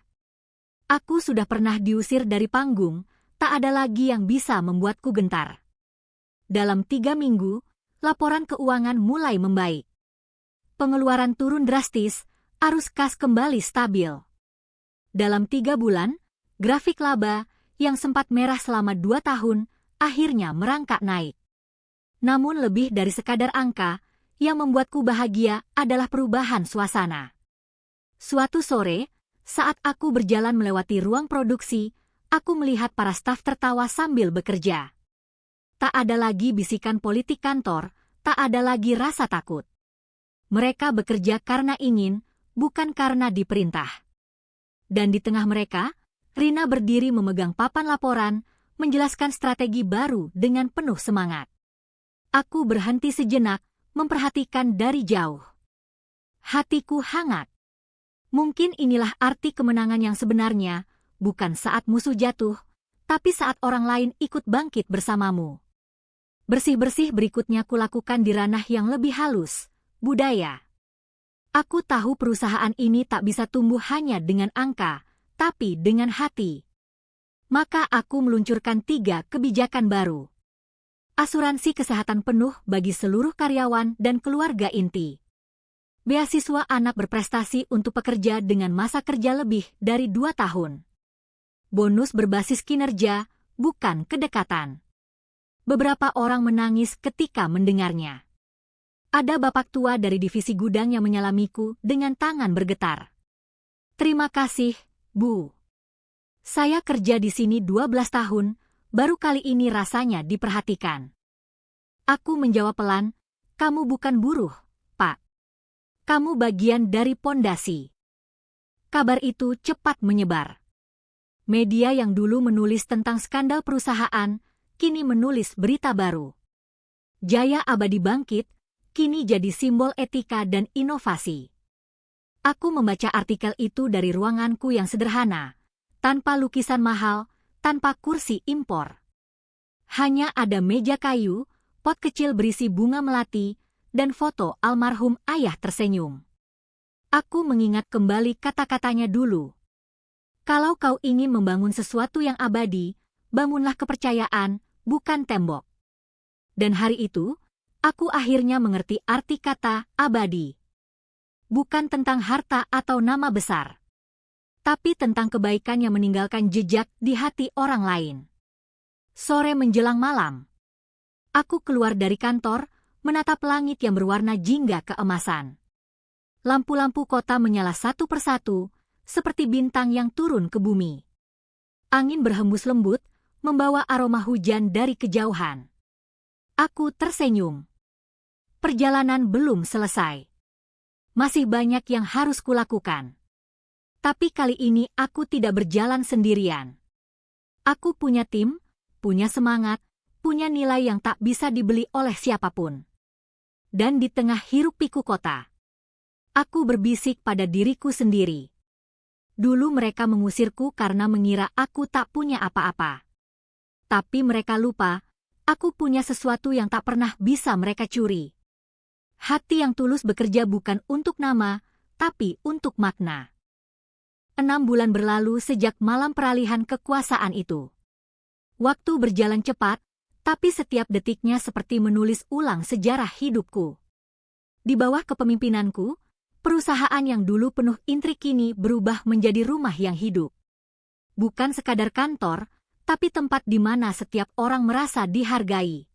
Aku sudah pernah diusir dari panggung, tak ada lagi yang bisa membuatku gentar. Dalam 3 minggu, laporan keuangan mulai membaik. Pengeluaran turun drastis, arus kas kembali stabil. Dalam 3 bulan, grafik laba yang sempat merah selama 2 tahun, akhirnya merangkak naik. Namun lebih dari sekadar angka, yang membuatku bahagia adalah perubahan suasana. Suatu sore, saat aku berjalan melewati ruang produksi, aku melihat para staf tertawa sambil bekerja. Tak ada lagi bisikan politik kantor, tak ada lagi rasa takut. Mereka bekerja karena ingin, bukan karena diperintah. Dan di tengah mereka, Rina berdiri memegang papan laporan, menjelaskan strategi baru dengan penuh semangat. Aku berhenti sejenak, memperhatikan dari jauh. Hatiku hangat. Mungkin inilah arti kemenangan yang sebenarnya, bukan saat musuh jatuh, tapi saat orang lain ikut bangkit bersamamu. Bersih-bersih berikutnya kulakukan di ranah yang lebih halus, budaya. Aku tahu perusahaan ini tak bisa tumbuh hanya dengan angka, tapi dengan hati. Maka aku meluncurkan 3 kebijakan baru. Asuransi kesehatan penuh bagi seluruh karyawan dan keluarga inti. Beasiswa anak berprestasi untuk pekerja dengan masa kerja lebih dari 2 tahun. Bonus berbasis kinerja, bukan kedekatan. Beberapa orang menangis ketika mendengarnya. Ada bapak tua dari divisi gudang yang menyalamiku dengan tangan bergetar. Terima kasih, Bu. Saya kerja di sini 12 tahun, baru kali ini rasanya diperhatikan. Aku menjawab pelan, kamu bukan buruh, Pak. Kamu bagian dari pondasi. Kabar itu cepat menyebar. Media yang dulu menulis tentang skandal perusahaan, kini menulis berita baru. Jaya Abadi bangkit, kini jadi simbol etika dan inovasi. Aku membaca artikel itu dari ruanganku yang sederhana, tanpa lukisan mahal, tanpa kursi impor. Hanya ada meja kayu, pot kecil berisi bunga melati, dan foto almarhum ayah tersenyum. Aku mengingat kembali kata-katanya dulu. Kalau kau ingin membangun sesuatu yang abadi, bangunlah kepercayaan, bukan tembok. Dan hari itu, aku akhirnya mengerti arti kata abadi. Bukan tentang harta atau nama besar, tapi tentang kebaikan yang meninggalkan jejak di hati orang lain. Sore menjelang malam, aku keluar dari kantor, menatap langit yang berwarna jingga keemasan. Lampu-lampu kota menyala satu persatu, seperti bintang yang turun ke bumi. Angin berhembus lembut, membawa aroma hujan dari kejauhan. Aku tersenyum. Perjalanan belum selesai. Masih banyak yang harus kulakukan. Tapi kali ini aku tidak berjalan sendirian. Aku punya tim, punya semangat, punya nilai yang tak bisa dibeli oleh siapapun. Dan di tengah hiruk-pikuk kota, aku berbisik pada diriku sendiri. Dulu mereka mengusirku karena mengira aku tak punya apa-apa. Tapi mereka lupa, aku punya sesuatu yang tak pernah bisa mereka curi. Hati yang tulus bekerja bukan untuk nama, tapi untuk makna. 6 bulan berlalu sejak malam peralihan kekuasaan itu. Waktu berjalan cepat, tapi setiap detiknya seperti menulis ulang sejarah hidupku. Di bawah kepemimpinanku, perusahaan yang dulu penuh intrik kini berubah menjadi rumah yang hidup. Bukan sekadar kantor, tapi tempat di mana setiap orang merasa dihargai.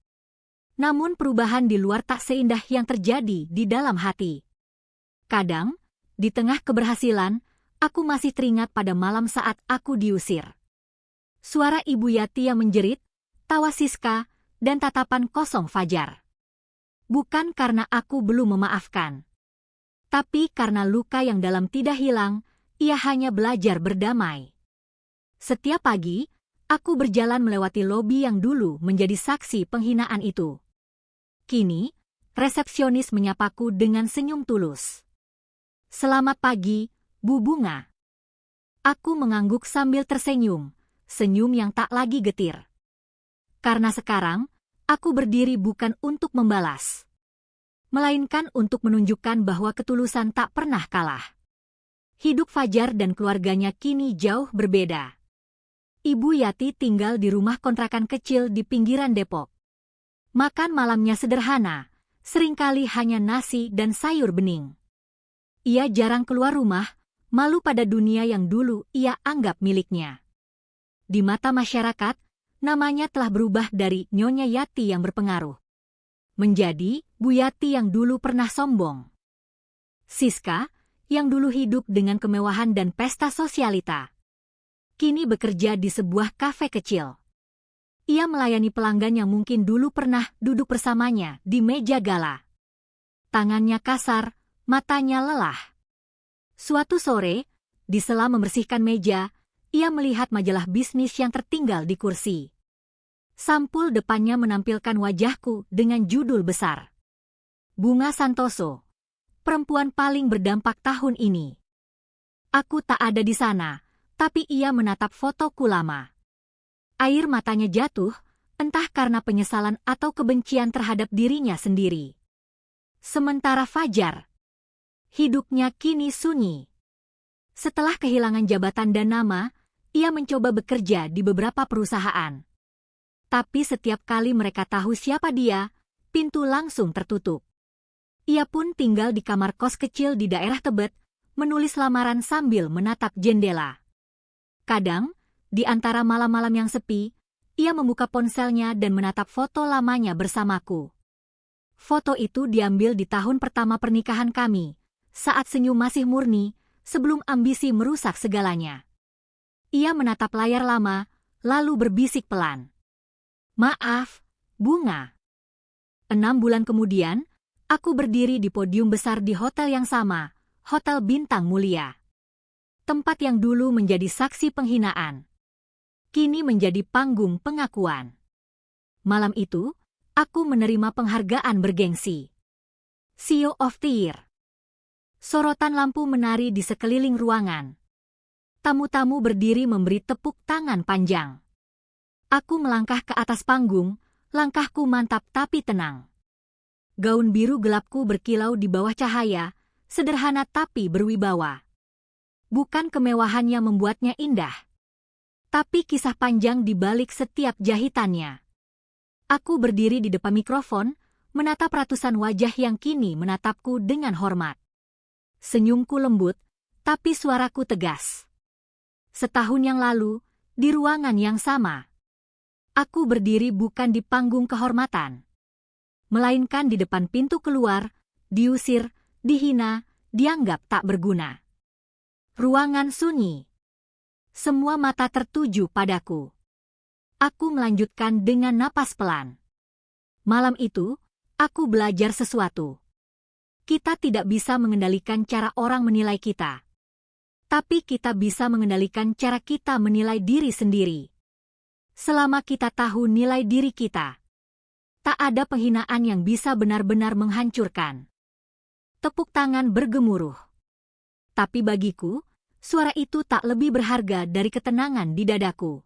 Namun perubahan di luar tak seindah yang terjadi di dalam hati. Kadang, di tengah keberhasilan, aku masih teringat pada malam saat aku diusir. Suara Ibu Yati yang menjerit, tawa Siska, dan tatapan kosong Fajar. Bukan karena aku belum memaafkan, tapi karena luka yang dalam tidak hilang, ia hanya belajar berdamai. Setiap pagi, aku berjalan melewati lobi yang dulu menjadi saksi penghinaan itu. Kini, resepsionis menyapaku dengan senyum tulus. Selamat pagi, Bu Bunga. Aku mengangguk sambil tersenyum, senyum yang tak lagi getir. Karena sekarang, aku berdiri bukan untuk membalas, melainkan untuk menunjukkan bahwa ketulusan tak pernah kalah. Hidup Fajar dan keluarganya kini jauh berbeda. Ibu Yati tinggal di rumah kontrakan kecil di pinggiran Depok. Makan malamnya sederhana, seringkali hanya nasi dan sayur bening. Ia jarang keluar rumah, malu pada dunia yang dulu ia anggap miliknya. Di mata masyarakat, namanya telah berubah dari Nyonya Yati yang berpengaruh menjadi Bu Yati yang dulu pernah sombong. Siska, yang dulu hidup dengan kemewahan dan pesta sosialita, kini bekerja di sebuah kafe kecil. Ia melayani pelanggan yang mungkin dulu pernah duduk bersamanya di meja gala. Tangannya kasar, matanya lelah. Suatu sore, di sela membersihkan meja, ia melihat majalah bisnis yang tertinggal di kursi. Sampul depannya menampilkan wajahku dengan judul besar. Bunga Santoso, perempuan paling berdampak tahun ini. Aku tak ada di sana, tapi ia menatap fotoku lama. Air matanya jatuh, entah karena penyesalan atau kebencian terhadap dirinya sendiri. Sementara Fajar, hidupnya kini sunyi. Setelah kehilangan jabatan dan nama, ia mencoba bekerja di beberapa perusahaan. Tapi setiap kali mereka tahu siapa dia, pintu langsung tertutup. Ia pun tinggal di kamar kos kecil di daerah Tebet, menulis lamaran sambil menatap jendela. Kadang, di antara malam-malam yang sepi, ia membuka ponselnya dan menatap foto lamanya bersamaku. Foto itu diambil di tahun pertama pernikahan kami, saat senyum masih murni, sebelum ambisi merusak segalanya. Ia menatap layar lama, lalu berbisik pelan. Maaf, Bunga. 6 bulan kemudian, aku berdiri di podium besar di hotel yang sama, Hotel Bintang Mulia. Tempat yang dulu menjadi saksi penghinaan, kini menjadi panggung pengakuan. Malam itu, aku menerima penghargaan bergengsi. CEO of the Year. Sorotan lampu menari di sekeliling ruangan. Tamu-tamu berdiri memberi tepuk tangan panjang. Aku melangkah ke atas panggung, langkahku mantap tapi tenang. Gaun biru gelapku berkilau di bawah cahaya, sederhana tapi berwibawa. Bukan kemewahannya membuatnya indah, tapi kisah panjang di balik setiap jahitannya. Aku berdiri di depan mikrofon, menatap ratusan wajah yang kini menatapku dengan hormat. Senyumku lembut, tapi suaraku tegas. Setahun yang lalu, di ruangan yang sama, aku berdiri bukan di panggung kehormatan, melainkan di depan pintu keluar, diusir, dihina, dianggap tak berguna. Ruangan sunyi. Semua mata tertuju padaku. Aku melanjutkan dengan napas pelan. Malam itu, aku belajar sesuatu. Kita tidak bisa mengendalikan cara orang menilai kita, tapi kita bisa mengendalikan cara kita menilai diri sendiri. Selama kita tahu nilai diri kita, Tak ada penghinaan yang bisa benar-benar menghancurkan. Tepuk tangan bergemuruh. Tapi bagiku, suara itu tak lebih berharga dari ketenangan di dadaku.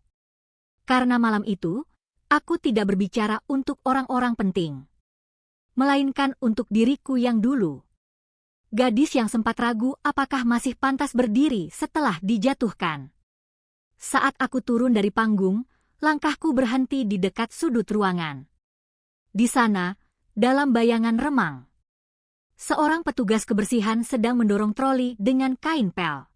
Karena malam itu, aku tidak berbicara untuk orang-orang penting, melainkan untuk diriku yang dulu. Gadis yang sempat ragu apakah masih pantas berdiri setelah dijatuhkan. Saat aku turun dari panggung, langkahku berhenti di dekat sudut ruangan. Di sana, dalam bayangan remang, seorang petugas kebersihan sedang mendorong troli dengan kain pel.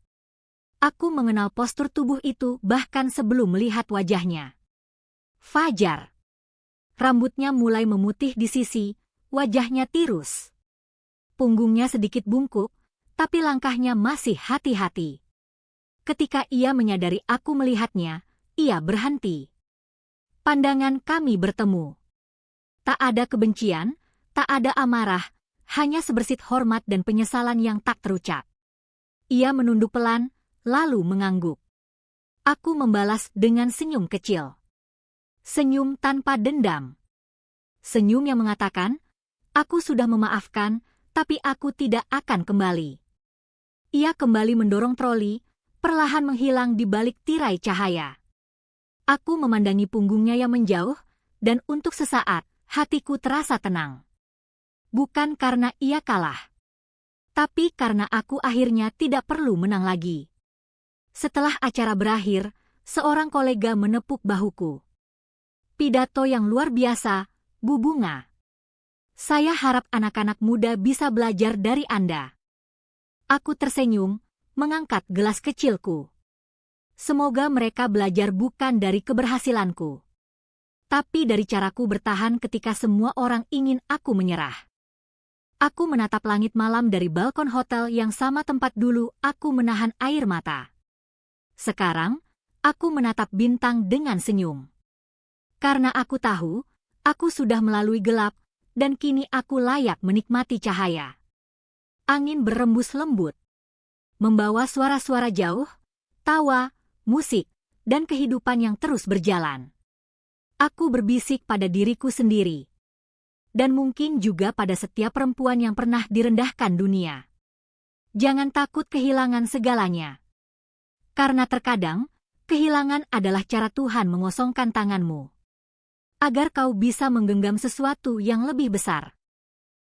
Aku mengenal postur tubuh itu bahkan sebelum melihat wajahnya. Fajar. Rambutnya mulai memutih di sisi, wajahnya tirus. Punggungnya sedikit bungkuk, tapi langkahnya masih hati-hati. Ketika ia menyadari aku melihatnya, ia berhenti. Pandangan kami bertemu. Tak ada kebencian, tak ada amarah, hanya sebersit hormat dan penyesalan yang tak terucap. Ia menunduk pelan, lalu mengangguk. Aku membalas dengan senyum kecil. Senyum tanpa dendam. Senyum yang mengatakan, aku sudah memaafkan, tapi aku tidak akan kembali. Ia kembali mendorong troli, perlahan menghilang di balik tirai cahaya. Aku memandangi punggungnya yang menjauh, dan untuk sesaat, hatiku terasa tenang. Bukan karena ia kalah, tapi karena aku akhirnya tidak perlu menang lagi. Setelah acara berakhir, seorang kolega menepuk bahuku. Pidato yang luar biasa, Bu Bunga. Saya harap anak-anak muda bisa belajar dari Anda. Aku tersenyum, mengangkat gelas kecilku. Semoga mereka belajar bukan dari keberhasilanku, tapi dari caraku bertahan ketika semua orang ingin aku menyerah. Aku menatap langit malam dari balkon hotel yang sama tempat dulu aku menahan air mata. Sekarang, aku menatap bintang dengan senyum. Karena aku tahu, aku sudah melalui gelap, dan kini aku layak menikmati cahaya. Angin berembus lembut, membawa suara-suara jauh, tawa, musik, dan kehidupan yang terus berjalan. Aku berbisik pada diriku sendiri. Dan mungkin juga pada setiap perempuan yang pernah direndahkan dunia. Jangan takut kehilangan segalanya. Karena terkadang, kehilangan adalah cara Tuhan mengosongkan tanganmu, agar kau bisa menggenggam sesuatu yang lebih besar.